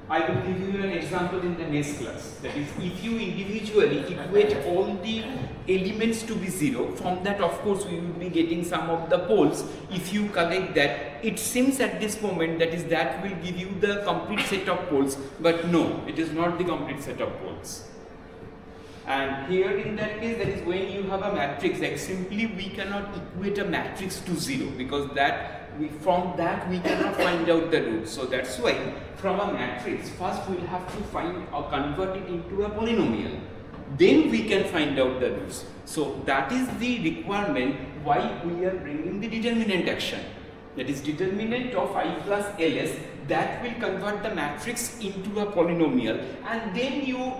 I will give you an example in the next class. That is, if you individually equate all the elements to be 0, from that of course we will be getting some of the poles. If you collect that, it seems at this moment that will give you the complete set of poles, but no, it is not the complete set of poles. And here in that case, that is when you have a matrix, like simply we cannot equate a matrix to 0, because from that we cannot find out the roots. So that's why from a matrix, first we will have to find or convert it into a polynomial. Then we can find out the roots. So that is the requirement why we are bringing the determinant action. That is determinant of I plus ls, that will convert the matrix into a polynomial, and then you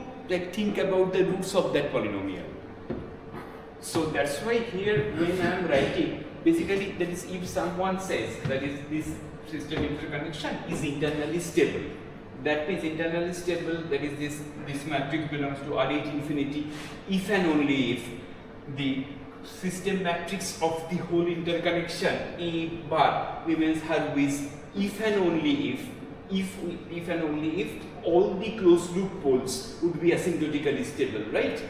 think about the roots of that polynomial. So that's why here when I am writing, basically that is if someone says that is this system interconnection is internally stable. That means internally stable, that is this matrix belongs to RH infinity if and only if the system matrix of the whole interconnection A bar remains Hurwitz if and only if all the closed loop poles would be asymptotically stable, right?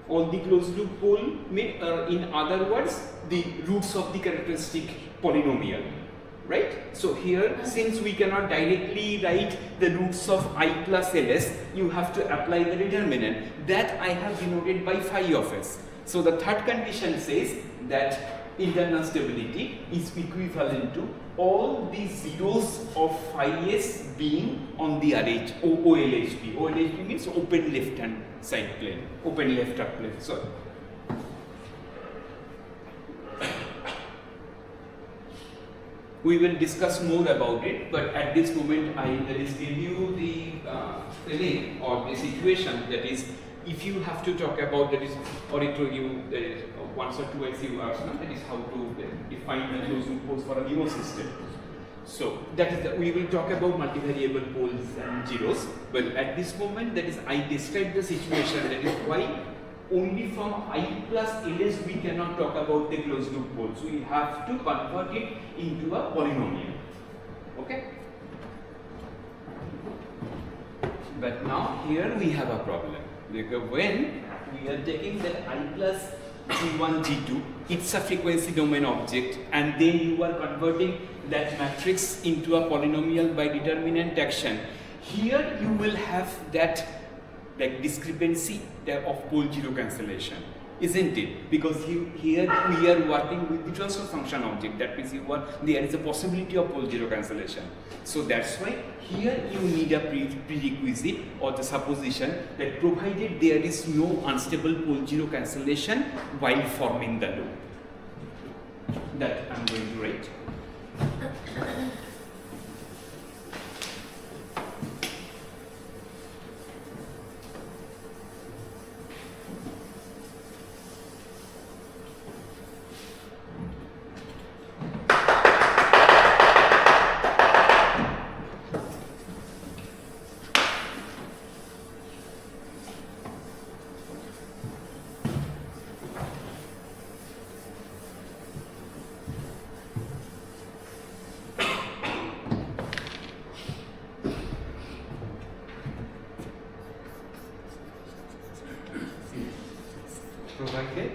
All the closed loop pole may, in other words, the roots of the characteristic polynomial, right? So here, since we cannot directly write the roots of I plus ls, you have to apply the determinant. That I have denoted by phi of s. So the third condition says that internal stability is equivalent to all the zeros of phi s being on the RH, OLHP. OLHP means open left hand side plane, open left up plane, sorry. We will discuss more about it, but at this moment I give you the link or the situation, that is, if you have to talk about that is, or it will give there is once or twice you asked, that is how to define the closed loop poles for a MIMO system. So that is we will talk about multivariable poles and zeros, but at this moment that is I described the situation, that is why only from I plus ls we cannot talk about the closed loop poles. We have to convert it into a polynomial. Okay? But now here we have a problem. Because when we are taking that I plus G1, G2, it's a frequency domain object, and then you are converting that matrix into a polynomial by determinant action. Here you will have that like discrepancy of pole zero cancellation, isn't it? Because here we are working with the transfer function object. That means there is a possibility of pole zero cancellation. So that's why here you need a prerequisite or the supposition that provided there is no unstable pole zero cancellation while forming the loop. That I'm going to write. Provided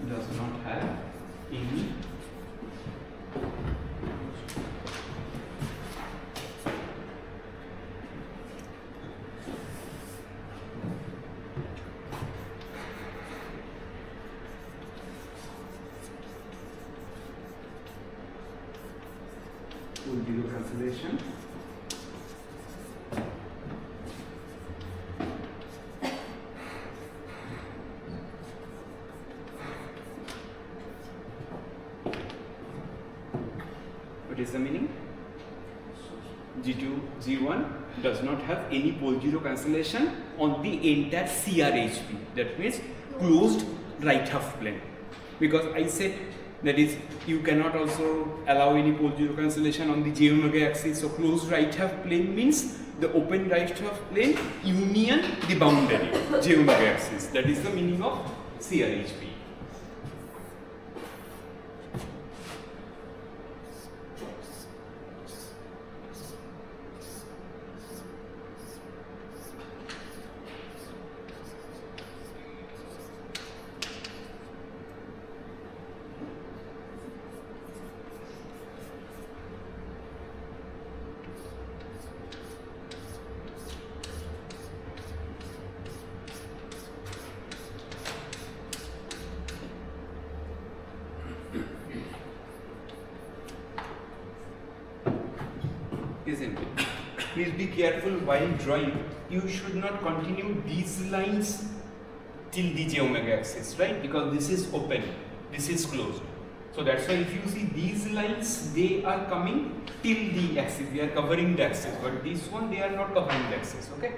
does not have any pole zero cancellation. What is the meaning? G2, G1 does not have any pole zero cancellation on the entire CRHP. That means closed right half plane. Because I said that is you cannot also allow any pole zero cancellation on the j omega axis. So closed right half plane means the open right half plane union the boundary j omega axis. That is the meaning of CRHP. Isn't it? Please be careful while drawing. You should not continue these lines till the j omega axis, right? Because this is open, this is closed. So that's why if you see these lines, they are coming till the axis, they are covering the axis. But this one, they are not covering the axis, okay?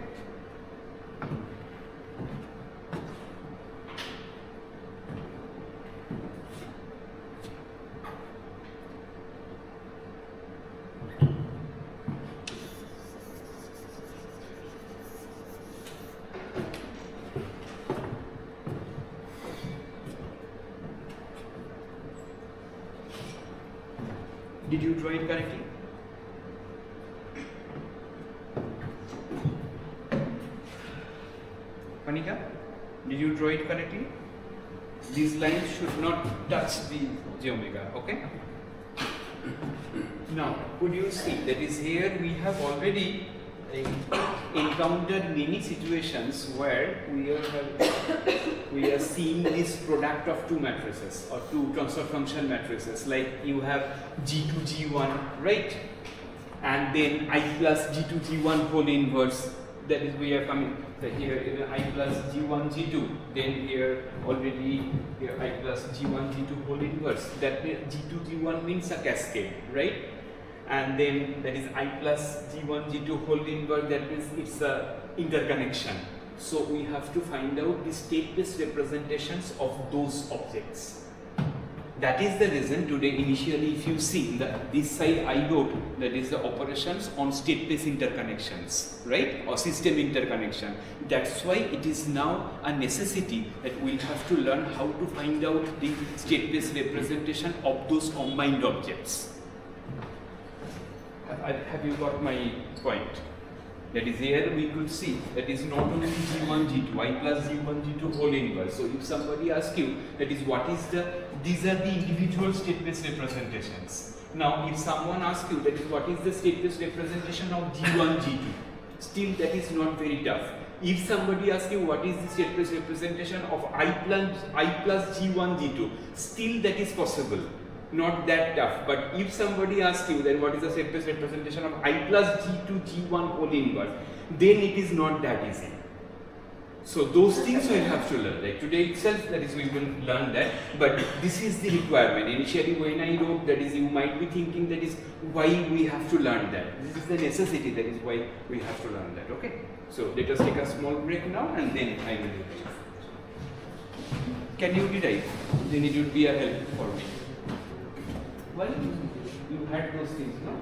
Did you draw it correctly? Panika, did you draw it correctly? These lines should not touch the j omega, okay? Now, could you see that is here we have already encountered many situations where we are seeing this product of two matrices or two transfer function matrices, like you have G2 G1, right, and then I plus G2 G1 whole inverse. That is, we are coming here I plus G1 G2, then here already here I plus G1 G2 whole inverse. That means G2 G1 means a cascade, right? And then that is I plus G1 G2 whole inverse, that means it's a interconnection. So we have to find out the state-based representations of those objects. That is the reason today initially if you see this side I wrote that is the operations on state space interconnections, right, or system interconnection. That's why it is now a necessity that we'll have to learn how to find out the state space representation of those combined objects. Have you got my point? That is, here we could see that is not only G1, G2, I plus G1, G2 whole inverse. So if somebody asks you that is what is these are the individual state-based representations. Now if someone asks you that is what is the state-based representation of G1, G2, still that is not very tough. If somebody asks you what is the state-based representation of I plus G1, G2, still that is possible. Not that tough, but if somebody asks you then what is the state-based representation of I plus G2, G1 whole inverse, then it is not that easy. So those things we have to learn. Like today itself, that is we will learn that, but this is the requirement. Initially when I wrote that is, you might be thinking that is why we have to learn that. This is the necessity, that is why we have to learn that, okay? So let us take a small break now and then I will do it. Can you rewrite? Then it would be a help for me. Well, you had those things, no?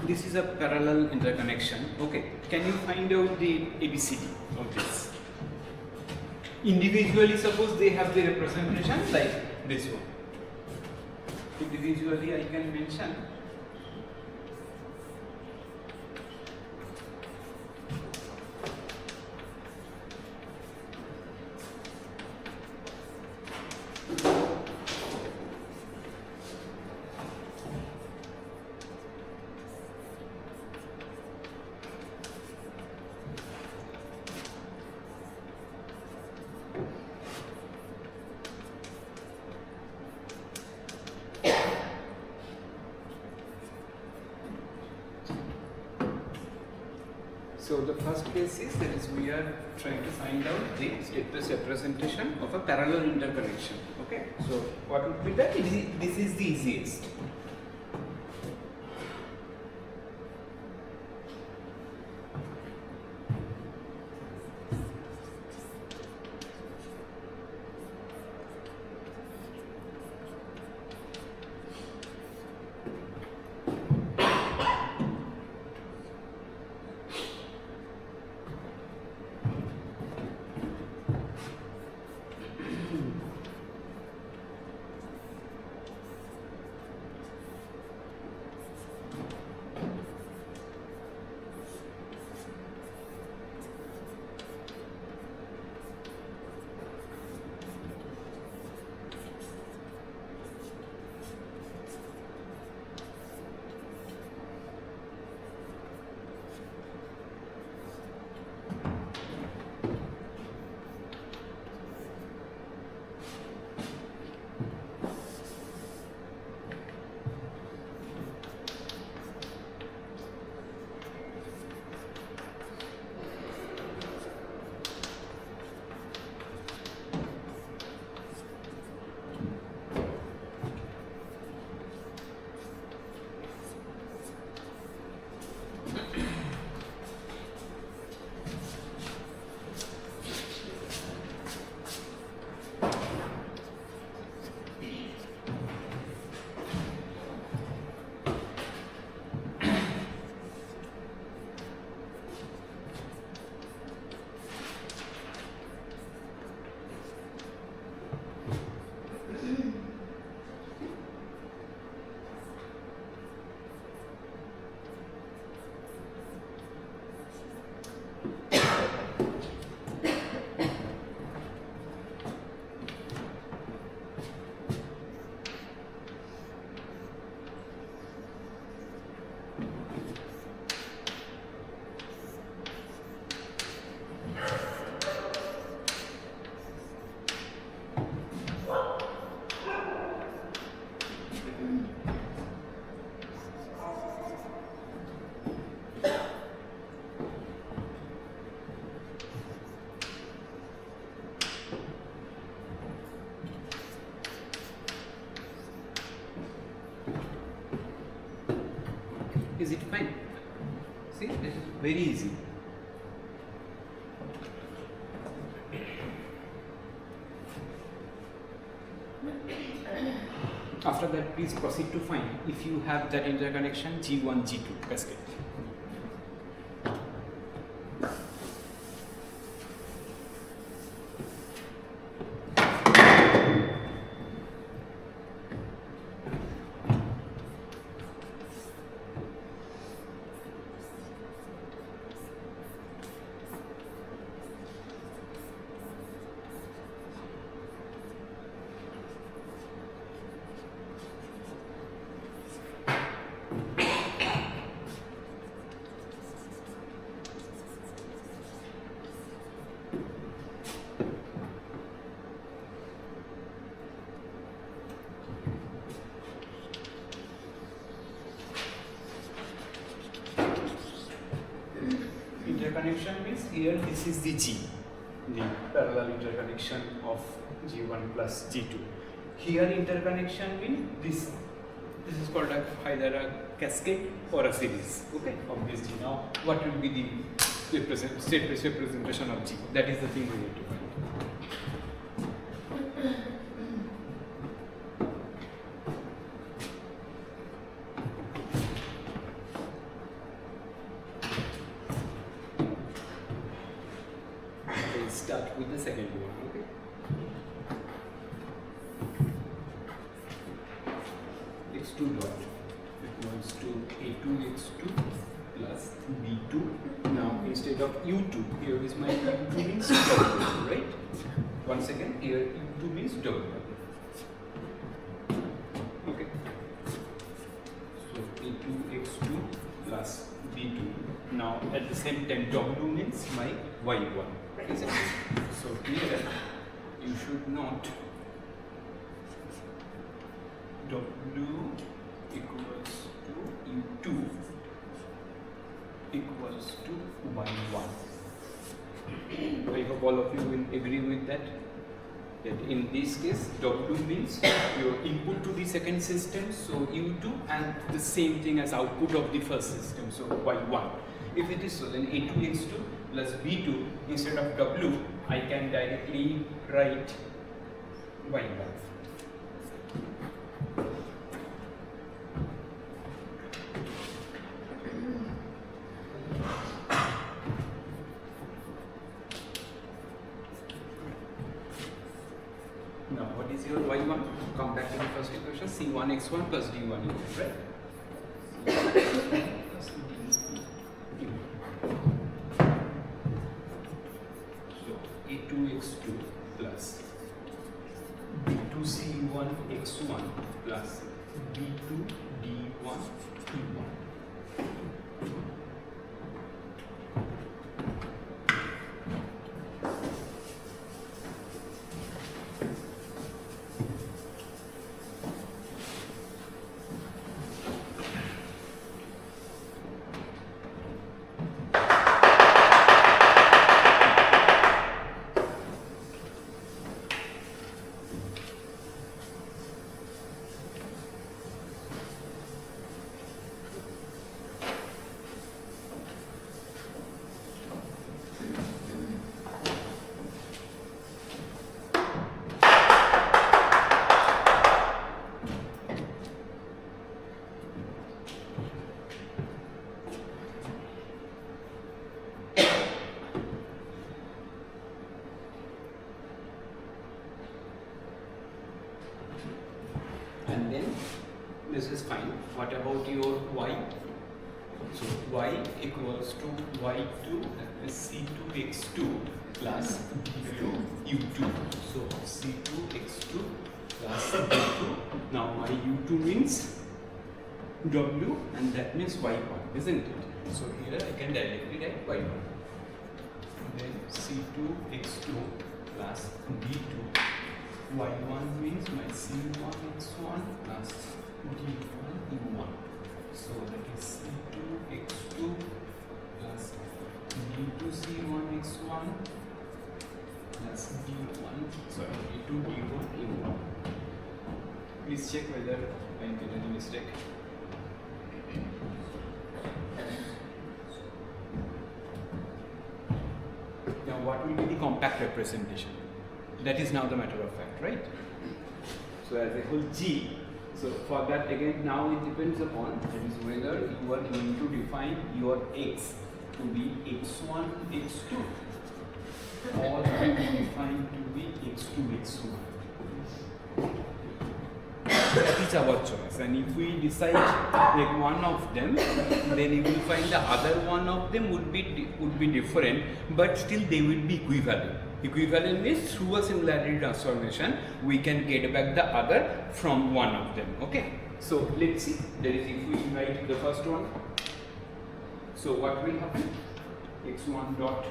This is a parallel interconnection. Okay, can you find out the ABCD of this? Individually, suppose they have the representation like this one. Individually, I can mention. So the first case is that is we are trying to find out the state-space representation of a parallel interconnection. Okay, so what would be that? This is the easiest. Is it fine? See, this is very easy. After that, please proceed to find if you have that interconnection G1, G2 cascade. Interconnection means here this is the G, the parallel interconnection of G1 plus G2. Here interconnection means this is called either a cascade or a series, okay, of this G. Now what will be the state representation of G? That is the thing we need to find. We'll start with the second one, okay? x2 dot equals to a2 x2 plus b2. Now instead of u2, here is my u2 means w, right? Once again, here u2 means w. Okay. So a2 x2 plus b2. Now at the same time, w means my y1. Isn't it? So here you should not w equals to u2 equals to y1. I hope all of you will agree with that. That in this case, w means your input to the second system, so u2, and the same thing as output of the first system, so y1. If it is so, then a2 x2 plus b2, instead of w, I can directly write y1. Now, what is your y1? Come back to the first equation, c1 x1 plus d1 u2, right? So, a2 x2 plus b2 c1 x1 plus b2 d1 e1. And then this is fine. What about your y? So y equals to y2, that is c2 x2 plus d2 u2. So c2 x2 plus d2. Now my u2 means w, and that means y1, isn't it? So here I can directly write y1. Then c2 x2 plus d2. y1 means my c1 x1 plus d1 u1. So that is c2 x2 plus d2 c1 x1 plus d2 d1 u1. Please check whether I did any mistake. compact representation. That is now the matter of fact, right? So as a whole G, so for that again now it depends upon that is whether you are going to define your x to be x1, x2 or you define to be x2, x1. That is our choice, and if we decide like one of them, then you will find the other one of them would be different, but still they will be equivalent. Equivalent means through a similarity transformation we can get back the other from one of them. Okay, so let's see. That is, if we write the first one, so what will happen? x1 dot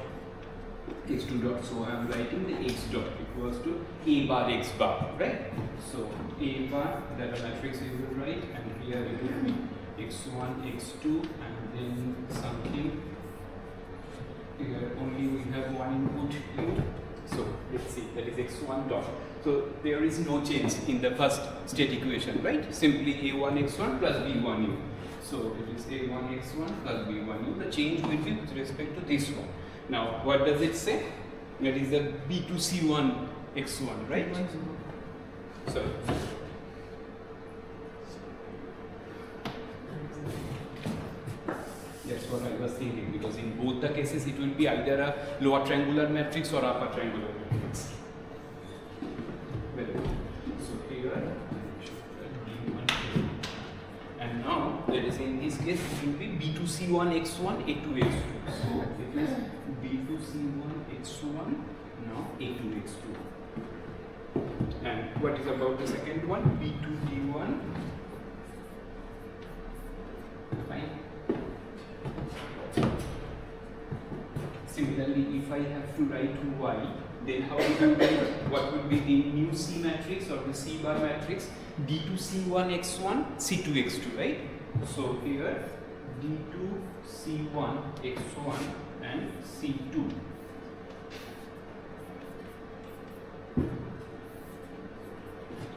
x2 dot, so I am writing the x dot equals to a bar x bar, right? So a bar, that matrix you will write, and here it will be x1, x2, and then something. Here only we have one input u. So let's see, that is x1 dot. So there is no change in the first state equation, right? Simply a1 x1 plus b1 u. So it is a1 x1 plus b1 u. The change will be with respect to this one. Now, what does it say? That is the b2c1 x1, right? So, that's what I was thinking, because in both the cases it will be either a lower triangular matrix or upper triangular matrix. Very good. So here, I should write b1, and now that is in this case it will be b2c1 x1, a2 x2. So it is b2c1 x1, now a2 x2. And what is about the second one? b2 d1. Fine. Similarly, if I have to write y, then how it will be? What would be the new C matrix or the C bar matrix? d2c1 x1, c2 x2, right? So here d2c1 x1 and c2.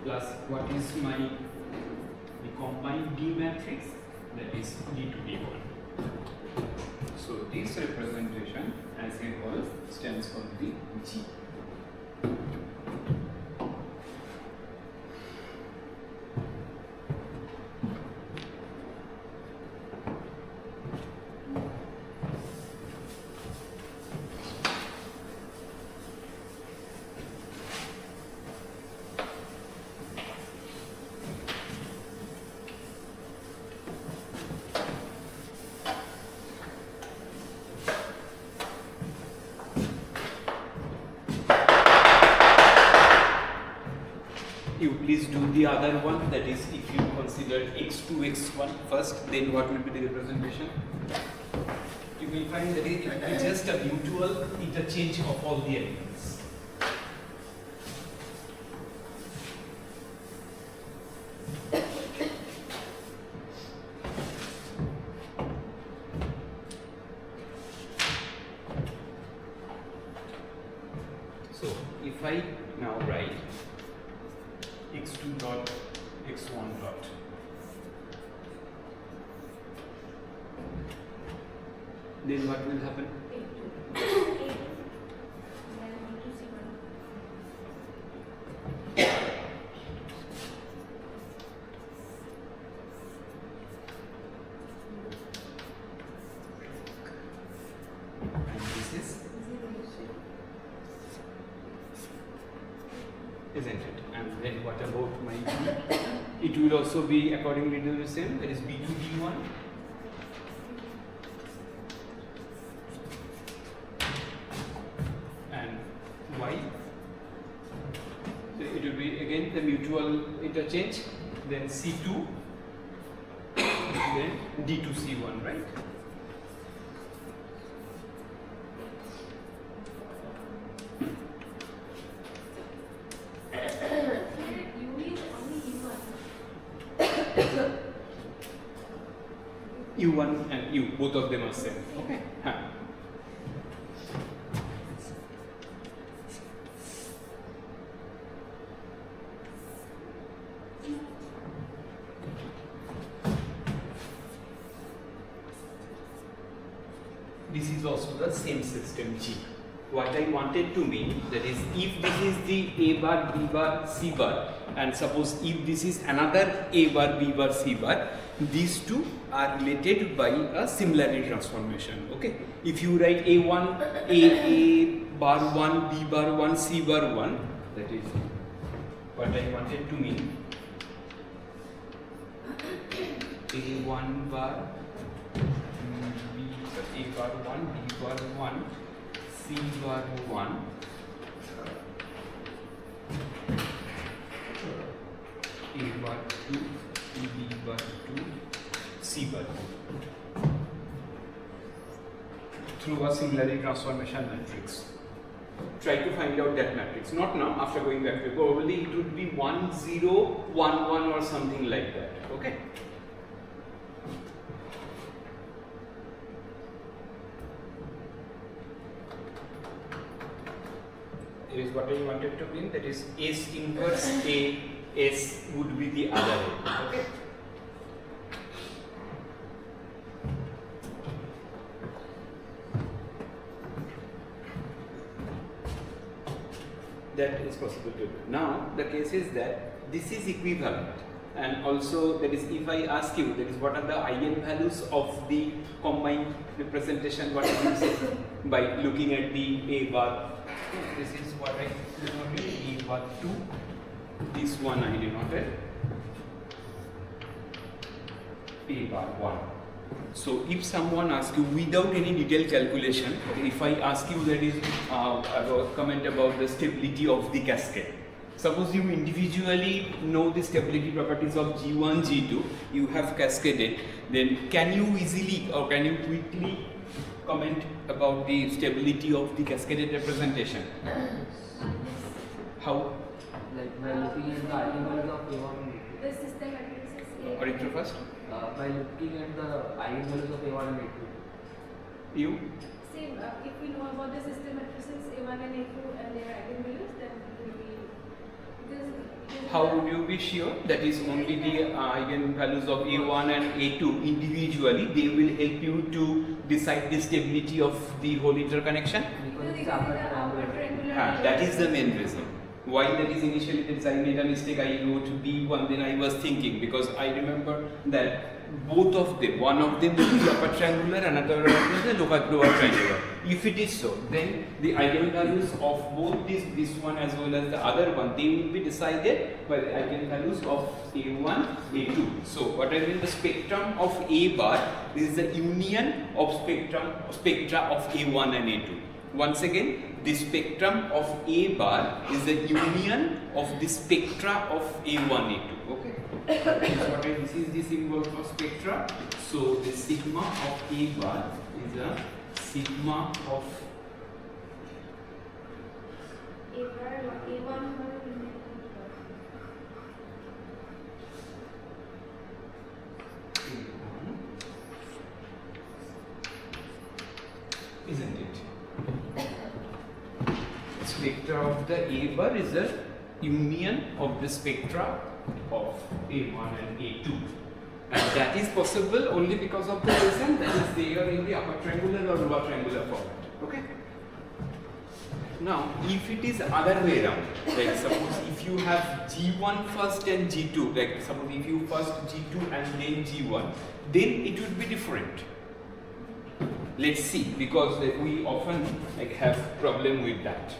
Plus what is the combined D matrix, that is d2 d1. So this representation as a whole stands for the G. You please do the other one, that is, if you consider x2, x1 first, then what will be the representation? You will find that it is just a mutual interchange of all the elements. So, if I now write x2 dot x1 dot, then what will happen? And this is, isn't it? And then what about my B? It will also be accordingly to the same, that is b2 d1. And y, so it will be again the mutual interchange, then c2, then d2 c1, right? U1 and U, both of them are same. Okay. This is also the same system G. what I wanted to mean, that is, if this is the A bar, B bar, C bar, and suppose if this is another A bar, B bar, C bar, these two are related by a similarity transformation. Okay, if you write A1, A bar 1, B bar 1, C bar 1, that is what I wanted to mean. A1 bar, A bar 1, B bar 1, C bar 1, A bar 2, B bar 2, C bar 2, through a similarity transformation matrix. Try to find out that matrix. Not now, after going back to probably it would be 1 0 1 1 or something like that. Okay. Here is what I wanted to mean, that is S inverse A, S would be the other A. Okay. That is possible to do. Now the case is that this is equivalent, and also that is, if I ask you, that is, what are the eigenvalues of the combined representation, what you say by looking at the A bar. This is what I denoted, A bar 2, this one I denoted A bar 1. So if someone asks you without any detailed calculation, okay, if I ask you, that is comment about the stability of the cascade. Suppose you individually know the stability properties of G1, G2, you have cascaded, then can you easily or can you quickly comment about the stability of the cascaded representation? How?
Like by looking at the eigenvalues of A1,
The system matrix is A.
Or intro first?
by looking at the eigenvalues of A1 and A2.
You?
Same, if we know about the system matrices A1 and A2 and their eigenvalues, then it will be, because
How would you be sure that is only the eigenvalues of A1 and A2 individually, they will help you to decide the stability of the whole interconnection?
Because
Because
it's
it
upper
is the upper
triangular.
triangular.
That is the main reason. Why that is initially, that is I made a mistake, I wrote B1, then I was thinking, because I remember that both of them, one of them will be upper triangular, another one is the lower triangular. If it is so, then the eigenvalues of both this one as well as the other one, they will be decided by the eigenvalues of A1, A2. So what I mean, the spectrum of A bar is the union of spectra of A1 and A2. Once again, the spectrum of A bar is the union of the spectra of A1, A2. Okay. This is the symbol for spectra. So the sigma of A bar is a sigma of
A bar, A1 bar,
A1, isn't it? Spectra of the A bar is the union of the spectra of A1 and A2. And that is possible only because of the reason that is they are in the upper triangular or lower triangular format. Okay? Now, if it is other way around, like suppose if you have G1 first and G2, like suppose if you first G2 and then G1, then it would be different. Let's see, because we often have problem with that.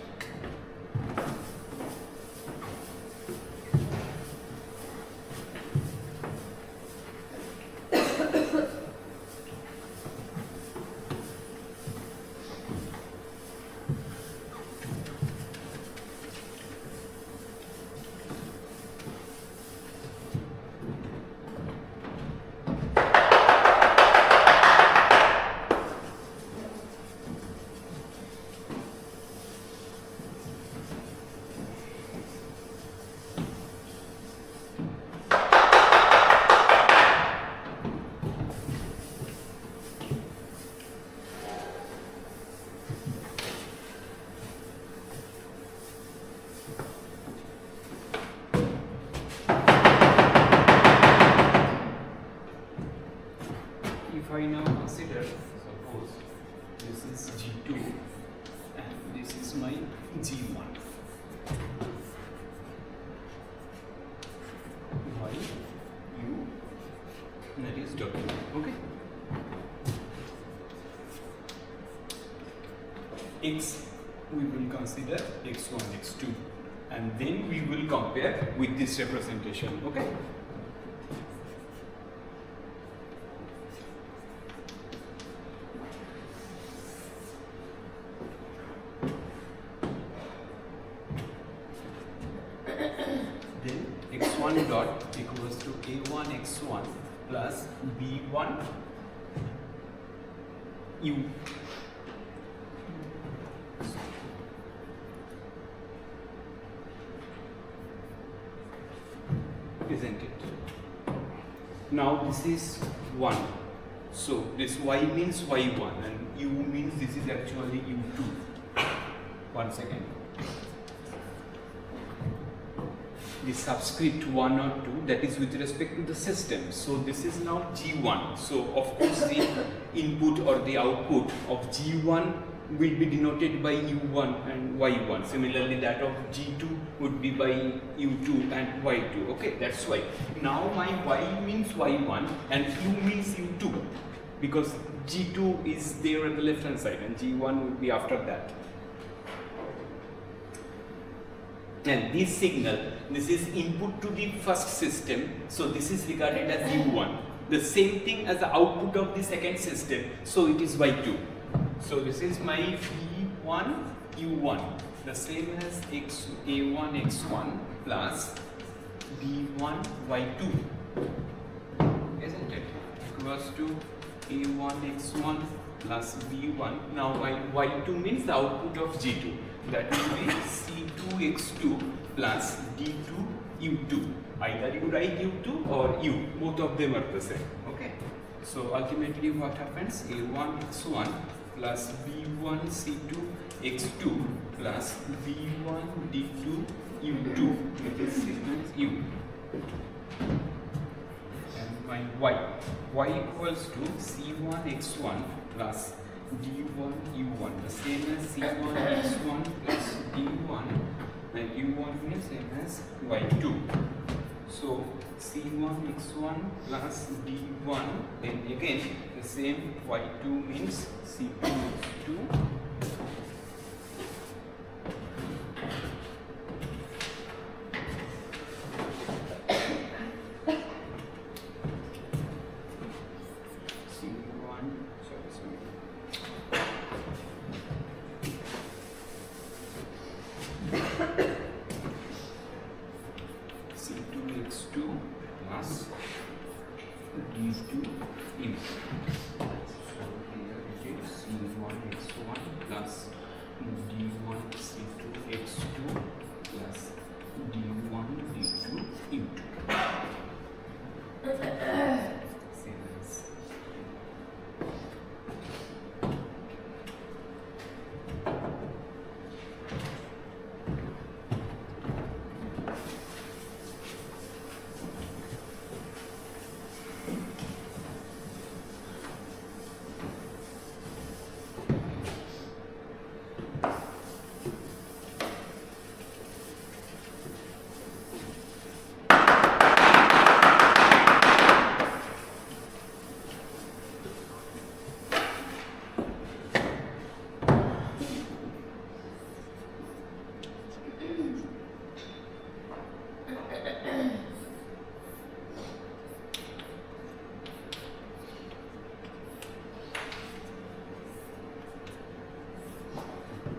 that is W. Okay. X we will consider x1, x2, and then we will compare with this representation. Okay. Then x1 dot equals to a1 x1 plus b1 u. Isn't it? Now this is 1. So this y means y1 and u means this is actually u2. One second. The subscript 1 or 2, that is with respect to the system. So this is now G1. So of course the input or the output of G1 will be denoted by U1 and Y1. Similarly that of G2 would be by U2 and Y2. Okay, that's why. Now my Y means Y1 and U means U2 because G2 is there on the left hand side and G1 would be after that. And this signal, this is input to the first system, so this is regarded as U1. The same thing as the output of the second system, so it is Y2. So this is my V1 U1, the same as A1 X1 plus B1 Y2, isn't it? Equals to A1 X1 plus B1. Now Y2 means the output of G2. That will be C2 X2 plus D2 U2. Either you write U2 or U, both of them are the same. Okay. So ultimately what happens? A1 X1 plus B1 C2 X2 plus B1 D2 U2. It is sequence U. And my Y equals to C1 X1 plus D1 U1, the same as C1 X1 plus D1, and U1 means same as Y2. So C1 X1 plus D1, then again the same Y2 means C2 X2.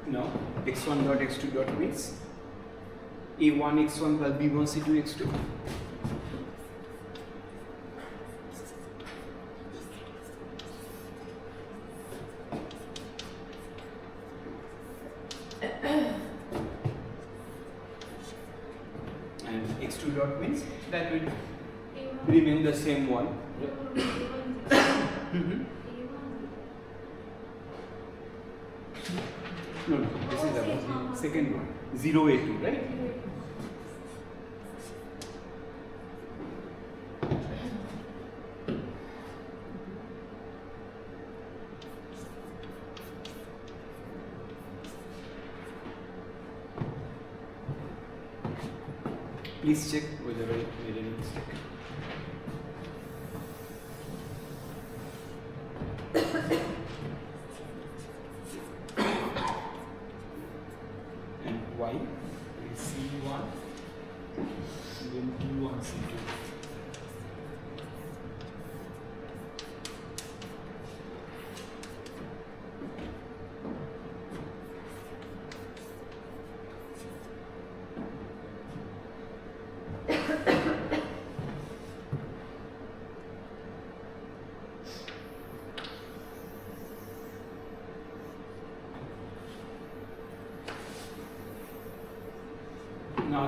Now x1 dot x2 dot means a1 x1 plus b1 c2 x2. And x2 dot means that will remain the same one. No, this is the second one. 0 A2, right? Please check whether I made any mistake.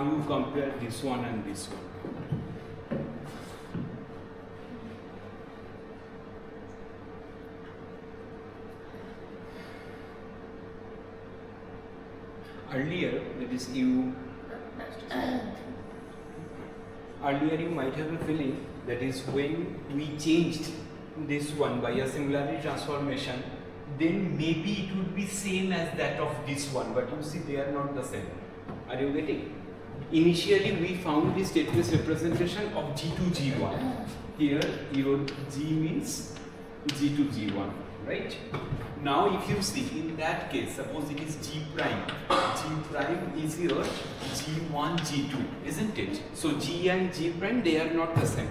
you compare this one and this one. Earlier, that is earlier you might have a feeling that is when we changed this one by a similarity transformation, then maybe it would be same as that of this one, but you see they are not the same. Are you getting? Initially we found the state space representation of G2 G1. Here your G means G2 G1, right? Now if you see in that case, suppose it is G prime is your G1 G2, isn't it? So G and G prime, they are not the same.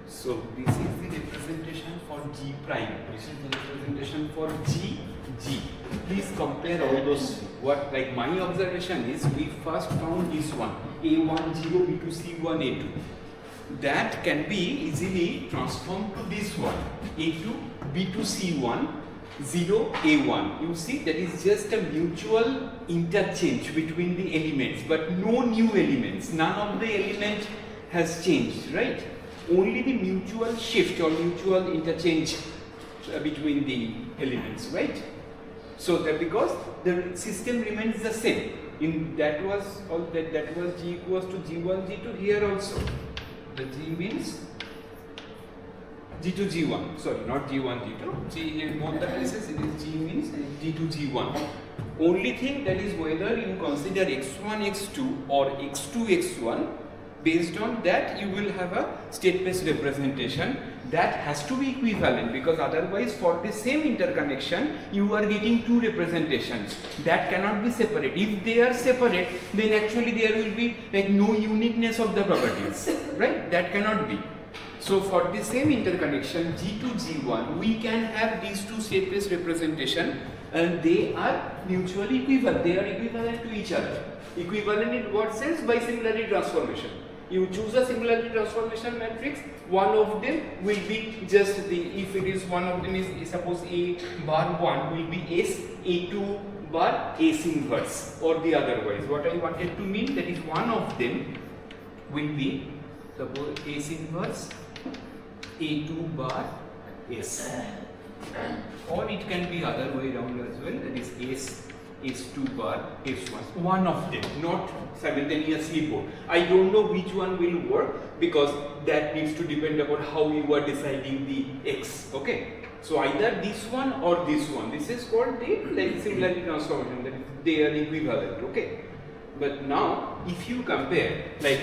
So this is the representation for G prime. This is the representation for G. Please compare all those. What, like my observation is, we first found this one A1 0 B2 C1 A2. That can be easily transformed to this one A2 B2 C1 0 A1. You see, that is just a mutual interchange between the elements, but no new elements. None of the element has changed, right? Only the mutual shift or mutual interchange between the elements, right? So that because the system remains the same. In that was all that was G equals to G1 G2. Here also the G means G2 G1. Sorry, not G1 G2. G in both the cases it is G means G2 G1. Only thing that is whether you consider x1 x2 or x2 x1. Based on that, you will have a state-based representation that has to be equivalent, because otherwise for the same interconnection you are getting two representations that cannot be separate. If they are separate, then actually there will be like no uniqueness of the properties, right? That cannot be. So for the same interconnection G2 G1, we can have these two state-based representation and they are mutually equivalent. They are equivalent to each other. Equivalent in what sense? By similarity transformation. You choose a similarity transformation matrix, one of them will be just if it is one of them is suppose A bar 1 will be S, A2 bar S inverse, or the otherwise. What I wanted to mean, that is one of them will be suppose S inverse, A2 bar S, or it can be other way around as well, that is S S2 bar S1, one of them, not simultaneously both. I don't know which one will work, because that needs to depend upon how you are deciding the X, okay? So either this one or this one. This is called the similarity transformation, that they are equivalent, okay? But now if you compare, like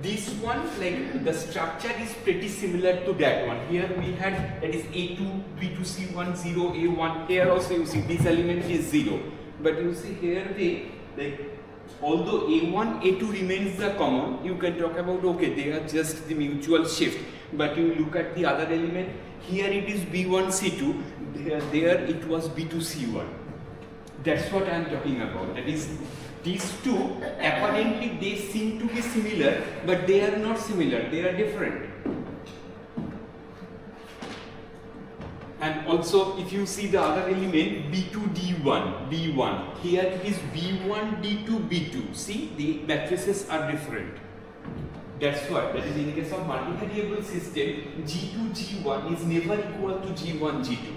this one, like the structure is pretty similar to that one. Here we had that is A2 B2 C1 0 A1. Here also you see this element is 0. But you see here they, like, although A1, A2 remains the common, you can talk about, okay, they are just the mutual shift. But you look at the other element, here it is B1, C2, there it was B2, C1. That's what I am talking about. That is, these two, apparently they seem to be similar, but they are not similar, they are different. And also, if you see the other element B2 D1, here it is B1 D2 B2. See, the matrices are different. That's why, that is in case of multivariable system, G2 G1 is never equal to G1 G2.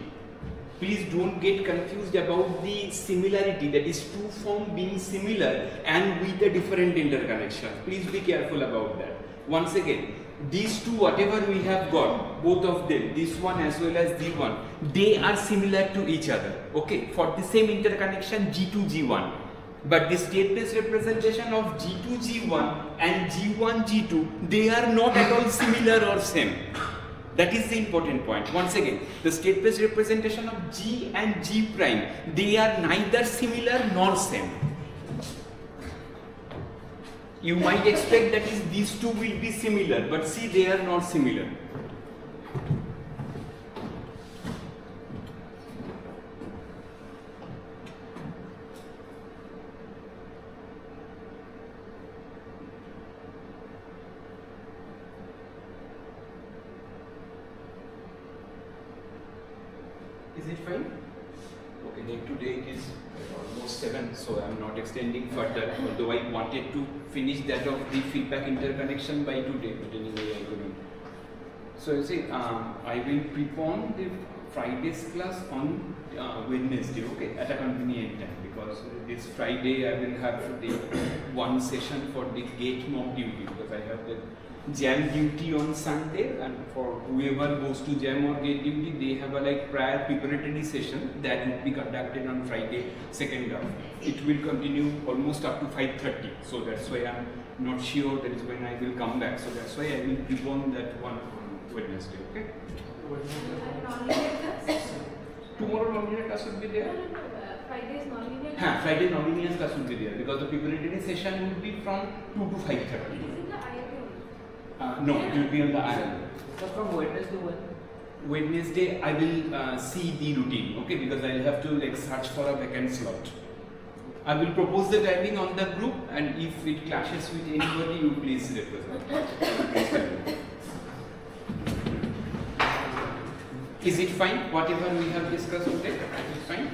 Please don't get confused about the similarity, that is two form being similar and with a different interconnection. Please be careful about that. Once again, these two, whatever we have got, both of them, this one as well as the one, they are similar to each other, okay, for the same interconnection G2 G1. But the state-based representation of G2 G1 and G1 G2, they are not at all similar or same. That is the important point. Once again, the state-based representation of G and G prime, they are neither similar nor same. You might expect that is these two will be similar, but see, they are not similar. Is it fine? Okay, then today it is almost 7, so I'm not extending further. Although I wanted to finish that of the feedback interconnection by today, but anyway I couldn't. So you see, I will prepone the Friday's class on Wednesday, okay, at a convenient time, because this Friday I will have the one session for the gate mock duty, because I have the jam duty on Sunday, and for whoever goes to jam or gate duty, they have a like prior preparatory session that will be conducted on Friday, second half. It will continue almost up to 5:30, so that's why I'm not sure that is when I will come back. So that's why I will prepone that one on Wednesday, okay?
And non-linear class?
Tomorrow non-linear class will be
No,
there.
no, no. Friday is non-linear.
Friday non-linear class will be there, because the preparatory session will be from 2 to 5:30.
It is in the IIT.
No, it will be on the island.
So from Wednesday when?
Wednesday I will see the routine, okay, because I will have to like search for a vacant slot. I will propose the timing on the group, and if it clashes with anybody, you please represent. Is it fine? Whatever we have discussed today, is it fine?